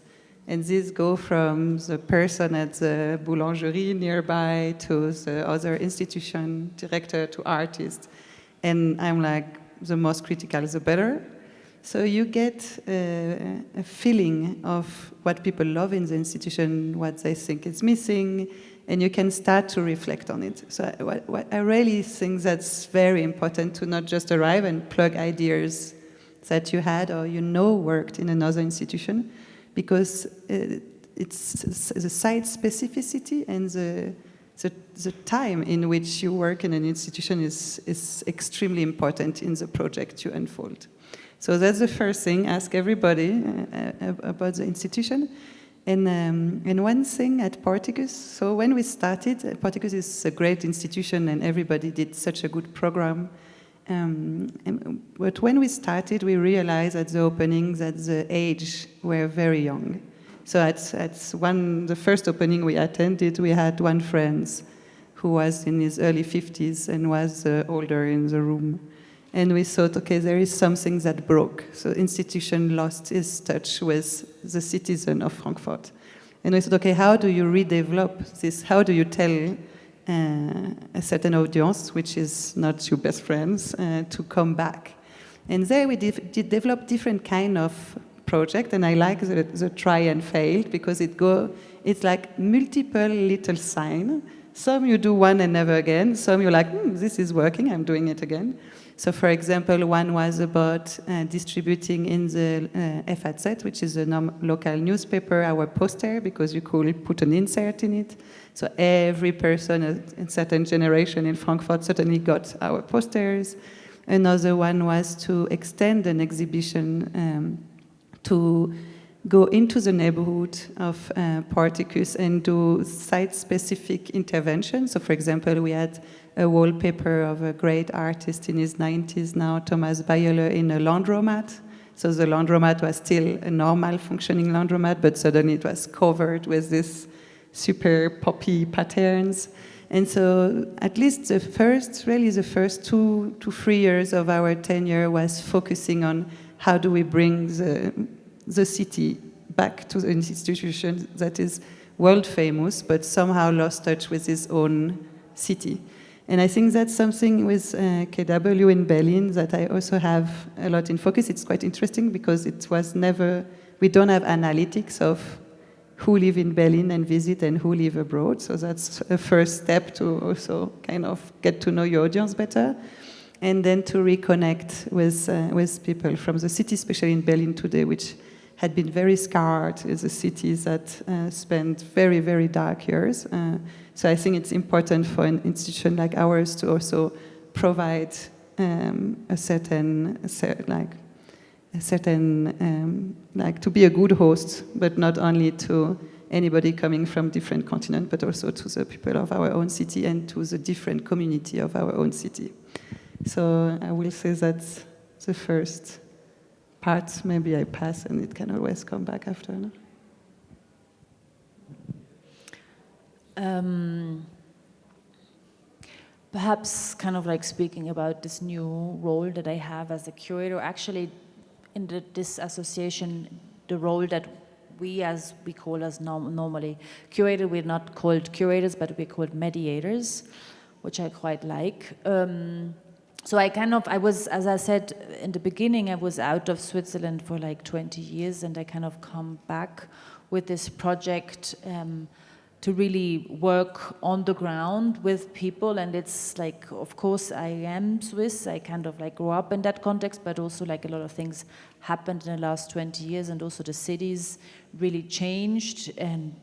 And these go from the person at the boulangerie nearby to the other institution director to artist. And I'm the most critical, the better. So you get a feeling of what people love in the institution, what they think is missing, and you can start to reflect on it. So what I really think that's very important, to not just arrive and plug ideas that you had or worked in another institution, because it's the site specificity and the time in which you work in an institution is extremely important in the project you unfold. So that's the first thing, ask everybody about the institution. And one thing at Porticus, so when we started, Porticus is a great institution and everybody did such a good program. But when we started, we realized at the opening that the age were very young. So at the first opening we attended, we had one friend who was in his early 50s and was older in the room. And we thought, okay, there is something that broke. So institution lost its touch with the citizen of Frankfurt. And we thought, okay, how do you redevelop this? How do you tell a certain audience, which is not your best friends, to come back? And there we did develop different kind of project, and I like the try and fail, because it's like multiple little sign. Some you do one and never again. Some you're this is working, I'm doing it again. So for example, one was about distributing in the FAZ, which is a local newspaper, our poster, because you could put an insert in it. So every person in a certain generation in Frankfurt certainly got our posters. Another one was to extend an exhibition to go into the neighborhood of Porticus and do site-specific intervention. So for example, we had a wallpaper of a great artist in his 90s now, Thomas Bayerle, in a laundromat. So the laundromat was still a normal functioning laundromat, but suddenly it was covered with this super poppy patterns. And so at least the first 2 to 3 years of our tenure was focusing on how do we bring the city back to an institution that is world famous, but somehow lost touch with its own city. And I think that's something with KW in Berlin that I also have a lot in focus. It's quite interesting because it was never, we don't have analytics of who live in Berlin and visit and who live abroad. So that's a first step to also kind of get to know your audience better. And then to reconnect with people from the city, especially in Berlin today, which had been very scarred as a city that spent very, very dark years. So I think it's important for an institution like ours to also provide a certain, to be a good host, but not only to anybody coming from different continents, but also to the people of our own city and to the different community of our own city. So I will say that's the first part. Maybe I pass and it can always come back after. No? Perhaps kind of like speaking about this new role that I have as a curator. Actually, in this association, the role that we call as normally curator, we're not called curators, but we're called mediators, which I quite like. So I was, as I said in the beginning, I was out of Switzerland for like 20 years, and I kind of come back with this project to really work on the ground with people. And it's like, of course, I am Swiss. I kind of like grew up in that context, but also like a lot of things happened in the last 20 years, and also the cities really changed, and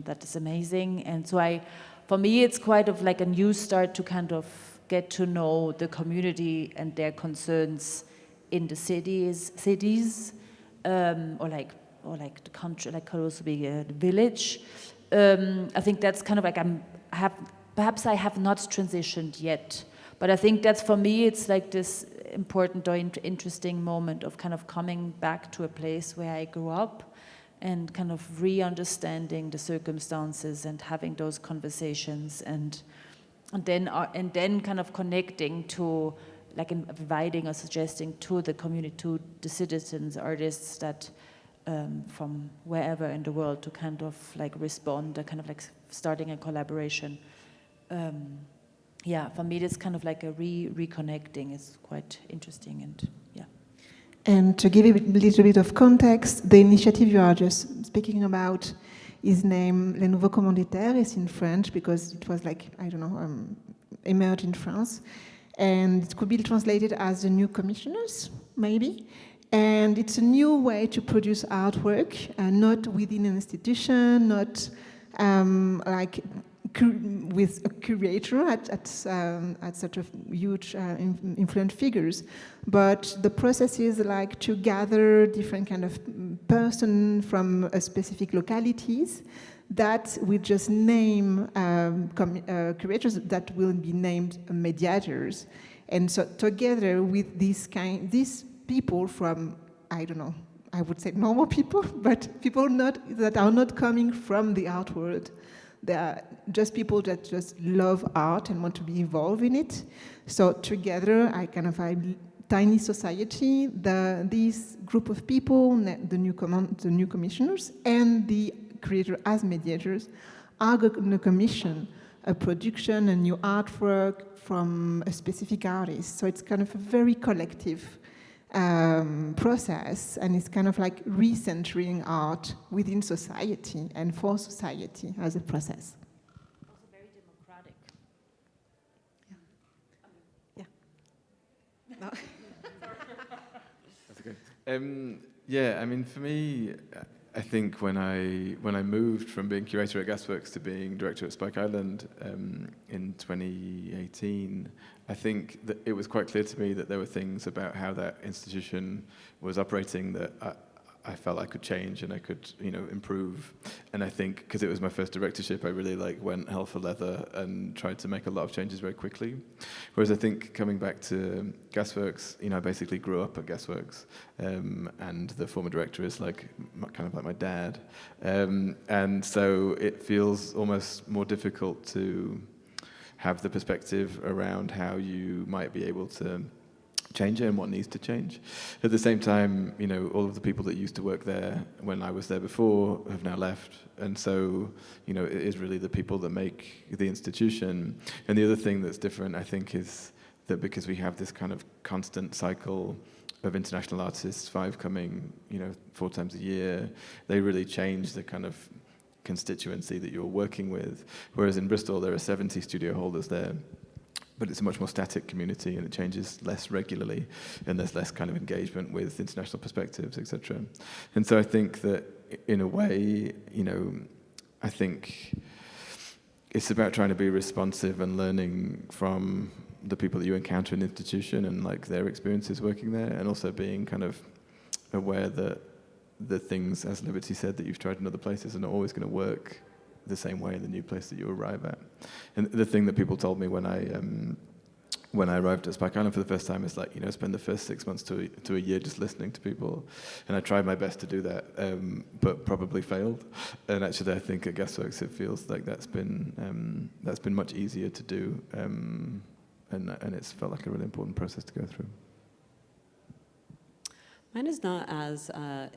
that is amazing. And so for me, it's quite of like a new start to kind of get to know the community and their concerns in the cities, or like the country, like could also be the village. I think that's kind of like perhaps I have not transitioned yet, but I think that's for me, it's like this important or interesting moment of kind of coming back to a place where I grew up and kind of re-understanding the circumstances and having those conversations and then kind of connecting to, like inviting or suggesting to the community, to the citizens, artists that from wherever in the world to kind of like respond, kind of like starting a collaboration. Yeah, for me, it's kind of like a reconnecting. It's quite interesting, and yeah. And to give a little bit of context, the initiative you are just speaking about is named Les Nouveaux Commanditaires. It's in French because it was like, I don't know, emerged in France. And it could be translated as the new commissioners, maybe. And it's a new way to produce artwork, not within an institution, not like with a curator at such a huge influent figures, but the process is like to gather different kind of person from a specific localities that we just name curators that will be named mediators, and so together with these people from, I don't know, I would say normal people, but people that are not coming from the art world. They are just people that just love art and want to be involved in it. So together, I kind of a tiny society. This group of people, the new commissioners, and the creator as mediators, are going to commission a production, a new artwork from a specific artist. So it's kind of a very collective process, and it's kind of like recentering art within society and for society as a process. Also very democratic. Yeah. No. That's okay. Yeah, I mean, for me, I think when I moved from being curator at Gasworks to being director at Spike Island in 2018, I think that it was quite clear to me that there were things about how that institution was operating that I felt I could change and I could, improve. And I think because it was my first directorship, I really went hell for leather and tried to make a lot of changes very quickly. Whereas I think coming back to Gasworks, I basically grew up at Gasworks, and the former director is kind of like my dad, and so it feels almost more difficult to have the perspective around how you might be able to change it and what needs to change. At the same time, all of the people that used to work there when I was there before have now left, and so, it is really the people that make the institution. And the other thing that's different, I think, is that because we have this kind of constant cycle of international artists, 5 coming, 4 times a year, they really change the kind of constituency that you're working with. Whereas in Bristol, there are 70 studio holders there, but it's a much more static community and it changes less regularly and there's less kind of engagement with international perspectives, etc. And so I think that in a way, I think it's about trying to be responsive and learning from the people that you encounter in the institution and like their experiences working there, and also being kind of aware that the things, as Liberty said, that you've tried in other places are not always going to work the same way in the new place that you arrive at. And the thing that people told me when I arrived at Spike Island for the first time is like, spend the first 6 months to a year just listening to people. And I tried my best to do that, but probably failed. And actually, I think at Gasworks it feels like that's been much easier to do, and it's felt like a really important process to go through. Mine is not as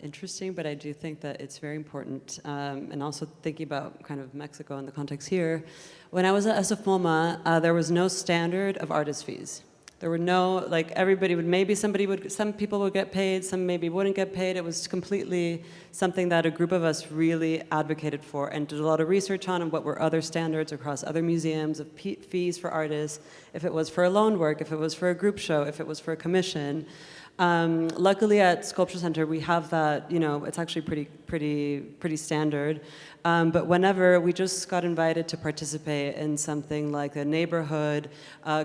interesting, but I do think that it's very important, and also thinking about kind of Mexico and the context here. When I was at SFMOMA, there was no standard of artist fees. There were no, everybody would, some people would get paid, some maybe wouldn't get paid. It was completely something that a group of us really advocated for and did a lot of research on, and what were other standards across other museums of fees for artists, if it was for a loan work, if it was for a group show, if it was for a commission. Luckily at Sculpture Center we have that, it's actually pretty standard. But whenever we just got invited to participate in something like a neighborhood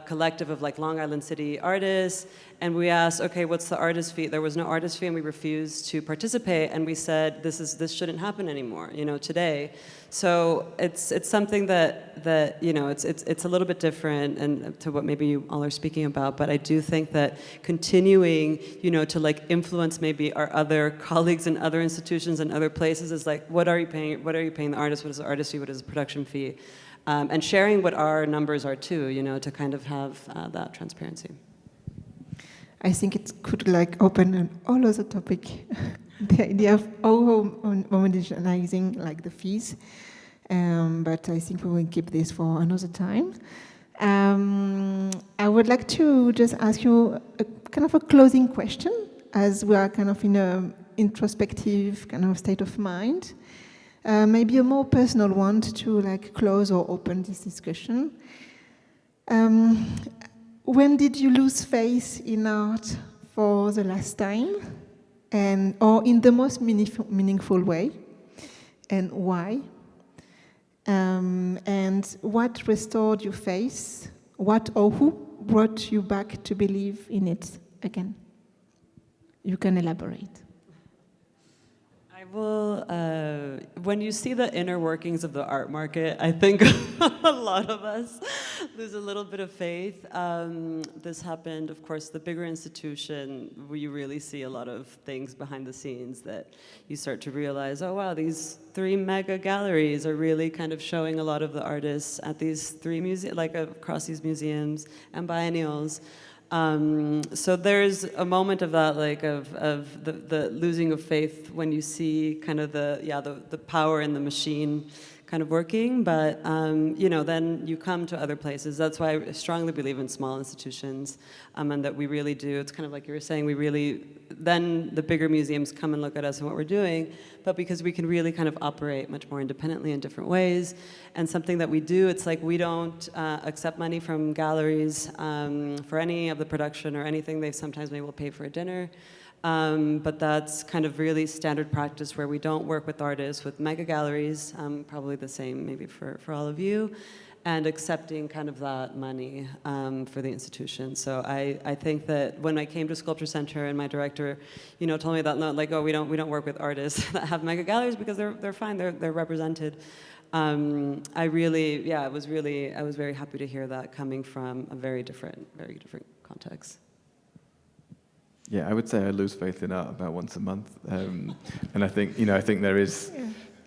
collective of Long Island City artists, and we asked, okay, what's the artist fee? There was no artist fee, and we refused to participate, and we said, this shouldn't happen anymore, today. So it's something that it's a little bit different and to what maybe you all are speaking about, but I do think that continuing, to influence maybe our other colleagues in other institutions and other places is what are you paying the artist? What is the artist fee? What is the production fee? And sharing what our numbers are too, to kind of have that transparency. I think it could open an all other topic, the idea of homogenizing the fees, but I think we will keep this for another time. I would like to just ask you a kind of a closing question, as we are kind of in an introspective kind of state of mind. Maybe a more personal one to close or open this discussion. When did you lose faith in art for the last time, or in the most meaningful way, and why? And what restored your faith? What or who brought you back to believe in it again? You can elaborate. I will, when you see the inner workings of the art market, I think a lot of us lose a little bit of faith. This happened, of course, the bigger institution, where you really see a lot of things behind the scenes that you start to realize, oh wow, these 3 mega galleries are really kind of showing a lot of the artists at these 3 museums, across these museums and biennials. So there's a moment of that, of the losing of faith when you see kind of the power in the machine kind of working, but then you come to other places. That's why I strongly believe in small institutions, and that we really do. It's kind of like you were saying, then the bigger museums come and look at us and what we're doing, but because we can really kind of operate much more independently in different ways. And something that we do, it's we don't accept money from galleries for any of the production or anything. They sometimes maybe will pay for a dinner. But that's kind of really standard practice, where we don't work with artists, with mega galleries, probably the same maybe for all of you, and accepting kind of that money for the institution. So I think that when I came to Sculpture Center and my director, told me that, no, we don't work with artists that have mega galleries because they're fine, they're represented. I was very happy to hear that coming from a very different context. Yeah, I would say I lose faith in art about once a month, and I think there is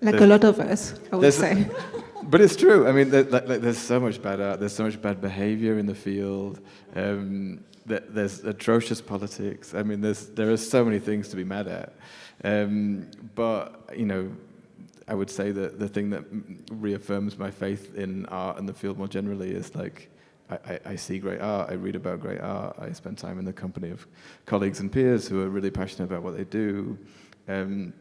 a lot of us, I would say. But it's true. I mean, there's so much bad art. There's so much bad behavior in the field. there's atrocious politics. I mean, there are so many things to be mad at. But, you know, I would say that the thing that reaffirms my faith in art and the field more generally is like, I see great art, I read about great art, I spend time in the company of colleagues and peers who are really passionate about what they do. And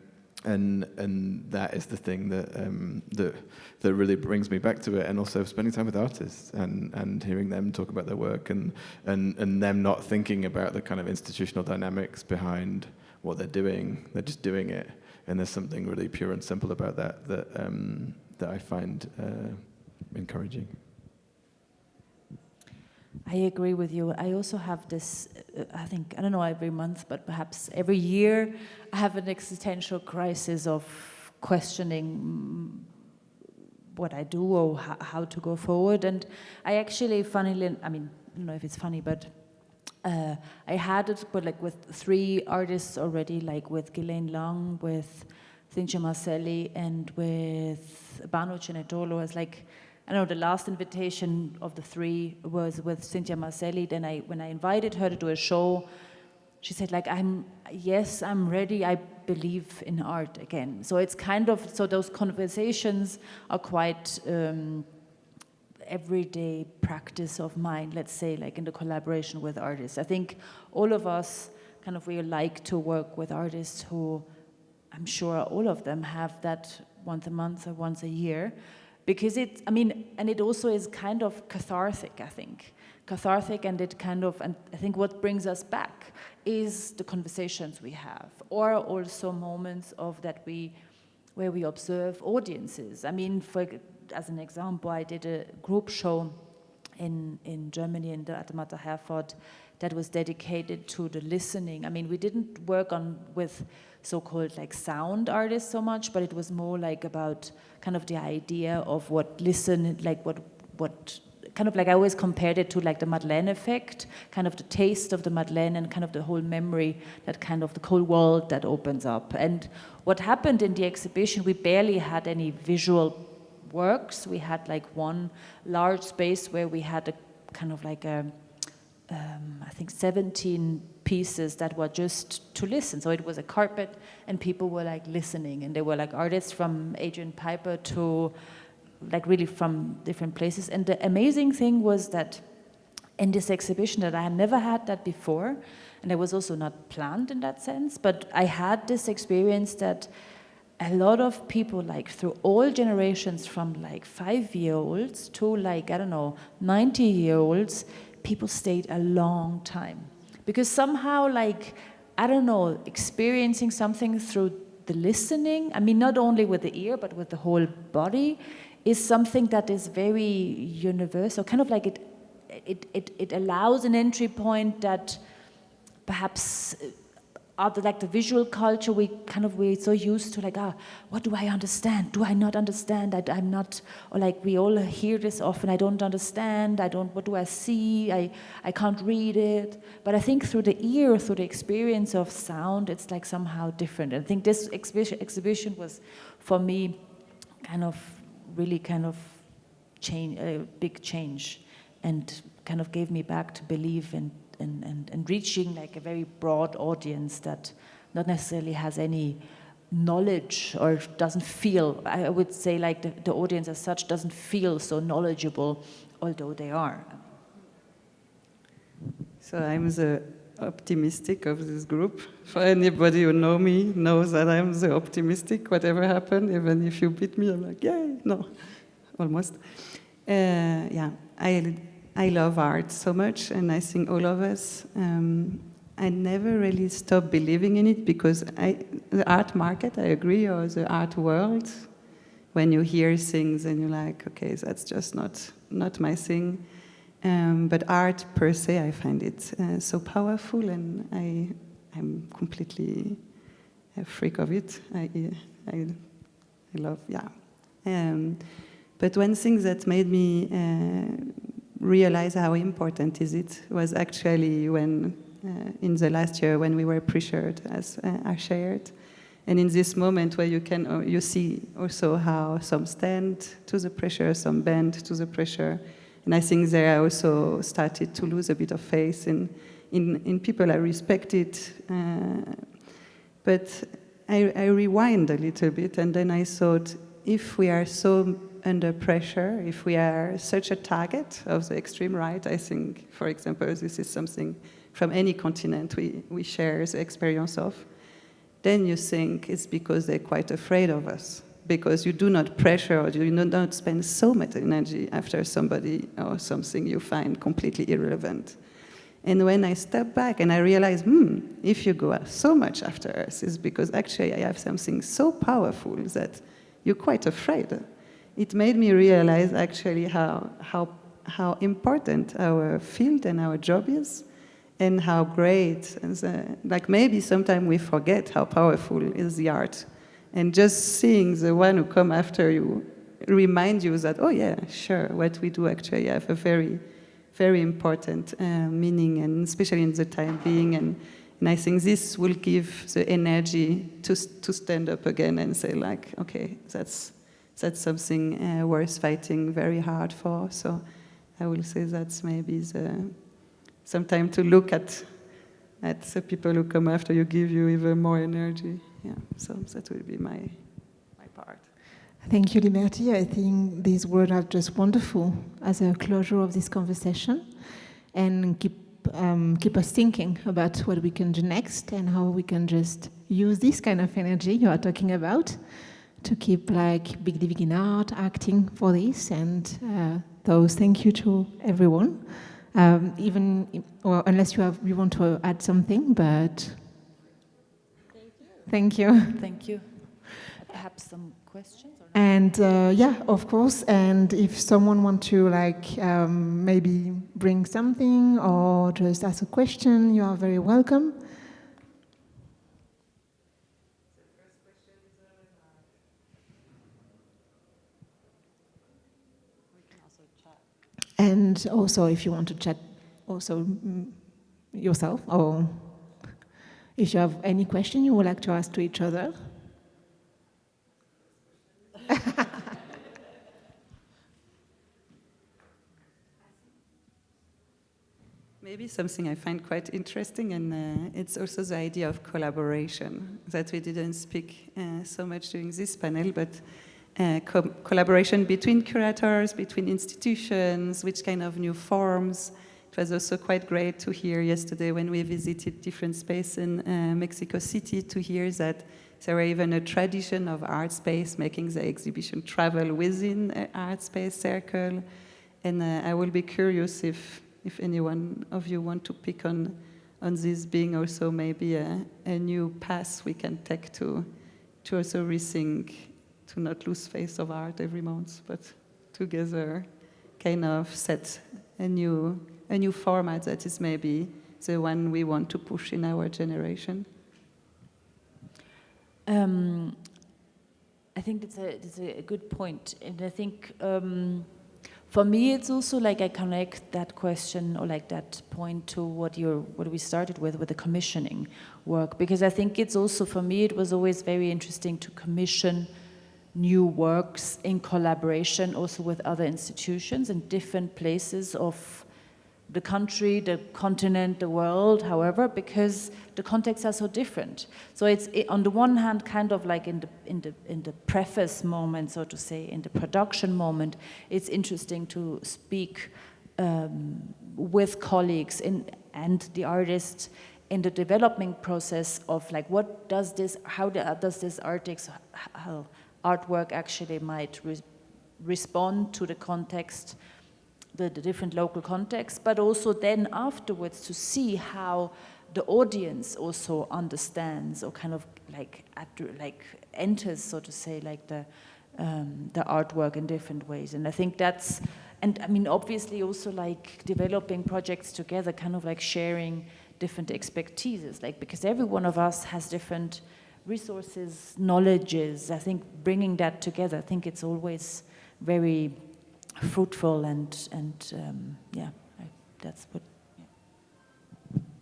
that is the thing that really brings me back to it, and also spending time with artists and hearing them talk about their work and them not thinking about the kind of institutional dynamics behind what they're doing. They're just doing it, and there's something really pure and simple about that I find encouraging. I agree with you. I also have this, I think, I don't know every month, but perhaps every year, I have an existential crisis of questioning what I do or how to go forward. And I actually, funnily, I mean, I don't know if it's funny, but I had it, but like with 3 artists already, like with Ghislaine Long, with Cynthia Marcelli, and with Banu Cenetolo. It's like, I know the last invitation of the 3 was with Cynthia Marcelli. Then when I invited her to do a show, she said like, I'm ready, I believe in art again. So it's kind of, so those conversations are quite everyday practice of mine, let's say, like in the collaboration with artists. I think all of us kind of, we like to work with artists who, I'm sure all of them have that once a month or once a year. Because it, I mean, and it also is kind of cathartic, I think. Cathartic, and it kind of, and I think what brings us back is the conversations we have, or also moments of that where we observe audiences. I mean, as an example, I did a group show in Germany, in the Mater Herford, that was dedicated to the listening. I mean, we didn't work with so-called like sound artists so much, but it was more like about kind of the idea of what kind of like I always compared it to like the Madeleine effect, kind of the taste of the Madeleine and kind of the whole memory, that kind of the whole world that opens up. And what happened in the exhibition, we barely had any visual works. We had like one large space where we had a kind of like I think 17 pieces that were just to listen. So it was a carpet and people were like listening, and they were like artists from Adrien Piper to like really from different places. And the amazing thing was that in this exhibition, that I had never had that before, and I was also not planned in that sense, but I had this experience that a lot of people, like through all generations, from like 5-year-olds to like, I don't know, 90-year-olds, people stayed a long time. Because somehow, like, I don't know, experiencing something through the listening, I mean, not only with the ear, but with the whole body, is something that is very universal. Kind of like it allows an entry point that perhaps like the visual culture, we're so used to like, what do I understand? Do I not understand? I'm not, or like we all hear this often, I don't understand, what do I see? I can't read it. But I think through the ear, through the experience of sound, it's like somehow different. I think this exhibition was, for me, kind of, really kind of a big change, and kind of gave me back to believe in and reaching like a very broad audience that not necessarily has any knowledge or doesn't feel, I would say like the audience as such doesn't feel so knowledgeable, although they are. So I'm the optimistic of this group. For anybody who knows me knows that I'm the optimistic, whatever happened, even if you beat me, I'm like, yay, no, almost. Yeah, I love art so much, and I think all of us. I never really stopped believing in it, because the art market, I agree, or the art world, when you hear things and you're like, okay, that's just not my thing. But art per se, I find it so powerful, and I'm completely a freak of it. I love, yeah. But one thing that made me realize how important is it was actually when, in the last year, when we were pressured, as I shared, and in this moment where you see also how some stand to the pressure, some bend to the pressure, and I think there I also started to lose a bit of faith in in people. I respect it, but I rewind a little bit, and then I thought, if we are so under pressure, if we are such a target of the extreme right, I think, for example, this is something from any continent we share the experience of, then you think it's because they're quite afraid of us, because you do not pressure or you do not spend so much energy after somebody or something you find completely irrelevant. And when I step back and I realize, if you go so much after us, it's because actually I have something so powerful that you're quite afraid. It made me realize actually how important our field and our job is, and how great, like maybe sometimes we forget how powerful is the art. And just seeing the one who come after you remind you that, oh yeah, sure, what we do actually have a very, very important meaning, and especially in the time being. And I think this will give the energy to stand up again and say like, okay, that's something worth fighting very hard for. So I will say that's maybe some time to look at the people who come after you, give you even more energy. Yeah, so that will be my part. Thank you, Liberty. I think these words are just wonderful as a closure of this conversation, and keep us thinking about what we can do next and how we can just use this kind of energy you are talking about to keep like big in art, acting for this. And those thank you to everyone. Or unless you want to add something, but thank you. Thank you. Perhaps some questions? Or And yeah, of course. And if someone wants to maybe bring something or just ask a question, you are very welcome. And also, if you want to chat, also yourself, or if you have any question you would like to ask to each other. Maybe something I find quite interesting, and it's also the idea of collaboration that we didn't speak so much during this panel, but collaboration between curators, between institutions, which kind of new forms. It was also quite great to hear yesterday when we visited different spaces in Mexico City to hear that there were even a tradition of art space making the exhibition travel within an art space circle. And I will be curious if any one of you want to pick on this being also maybe a new path we can take to also rethink, to not lose face of art every month, but together kind of set a new format that is maybe the one we want to push in our generation. I think it's a good point, and I think for me it's also like I connect that question or like that point to what we started with the commissioning work, because I think it's also, for me it was always very interesting to commission new works in collaboration also with other institutions in different places of the country, the continent, the world, however, because the contexts are so different. So it's on the one hand kind of like in the preface moment, so to say, in the production moment, it's interesting to speak with colleagues and the artist in the development process of like how does this artwork actually might respond to the context, the different local contexts, but also then afterwards to see how the audience also understands or kind of like enters, so to say, like the artwork in different ways. And I think that's, and I mean, obviously also like developing projects together, kind of like sharing different expertises, like because every one of us has different resources, knowledges. I think bringing that together, I think it's always very fruitful and that's what.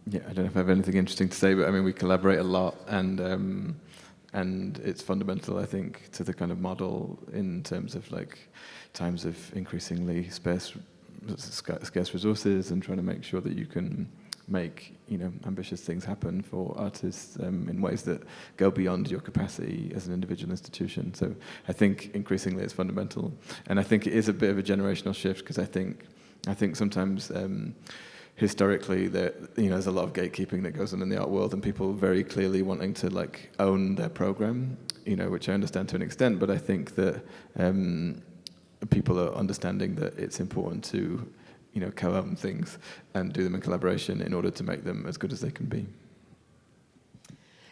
Yeah, I don't know if I have anything interesting to say, but I mean we collaborate a lot, and it's fundamental, I think, to the kind of model in terms of like times of increasingly scarce resources, and trying to make sure that you can make ambitious things happen for artists in ways that go beyond your capacity as an individual institution. So I think increasingly it's fundamental, and I think it is a bit of a generational shift, because I think sometimes historically there's a lot of gatekeeping that goes on in the art world, and people very clearly wanting to like own their program, which I understand to an extent, but I think that people are understanding that it's important to co-own things and do them in collaboration in order to make them as good as they can be.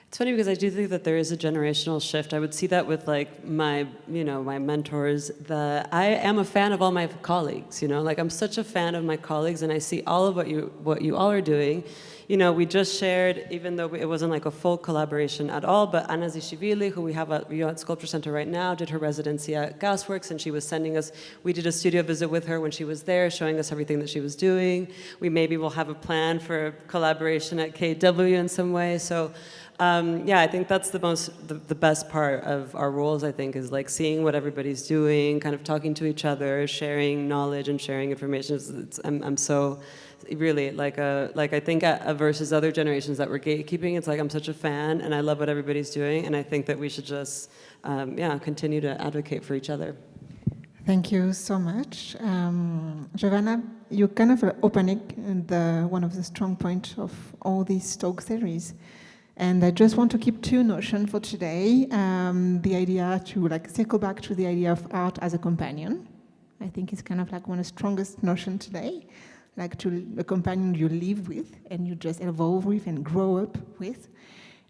It's funny because I do think that there is a generational shift. I would see that with like my mentors. I am a fan of all my colleagues. Like I'm such a fan of my colleagues, and I see all of what you all are doing. We just shared, even though it wasn't like a full collaboration at all, but Anna Zishvili, who we have at Sculpture Center right now, did her residency at Gasworks, and she was sending us, we did a studio visit with her when she was there, showing us everything that she was doing. We maybe will have a plan for a collaboration at KW in some way. So I think that's the best part of our roles, I think, is like seeing what everybody's doing, kind of talking to each other, sharing knowledge and sharing information. I'm so really like I think versus other generations that were gatekeeping, it's like I'm such a fan and I love what everybody's doing, and I think that we should just continue to advocate for each other. Thank you so much. Jovanna, you kind of opening one of the strong points of all these talk series. And I just want to keep two notions for today. The idea to circle back to the idea of art as a companion. I think it's kind of like one of the strongest notions today. To a companion you live with and you just evolve with and grow up with.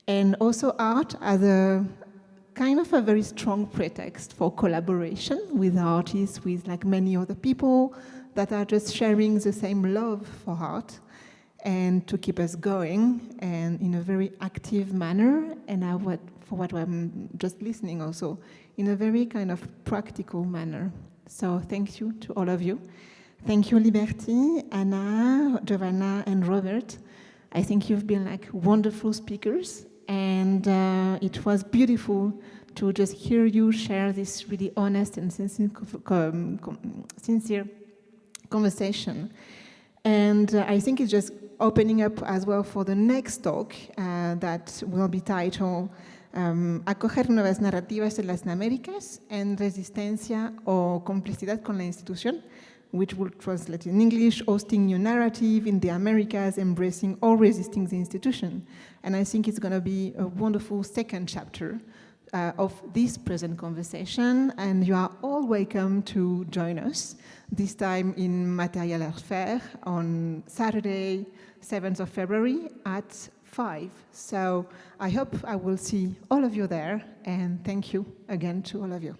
And also art as a kind of a very strong pretext for collaboration with artists, with many other people that are just sharing the same love for art, and to keep us going and in a very active manner, and for what I'm just listening also, in a very kind of practical manner. So thank you to all of you. Thank you, Liberty, Anna, Jovanna, and Robert. I think you've been wonderful speakers, and it was beautiful to just hear you share this really honest and sincere conversation. And I think it's just opening up as well for the next talk that will be titled Acoger nuevas narrativas en las Américas en resistencia o complicidad con la institución, which will translate in English, hosting new narrative in the Americas, embracing or resisting the institution. And I think it's going to be a wonderful second chapter of this present conversation, and you are all welcome to join us, this time in Matériel à faire on Saturday, 7th of February at 5. So I hope I will see all of you there, and thank you again to all of you.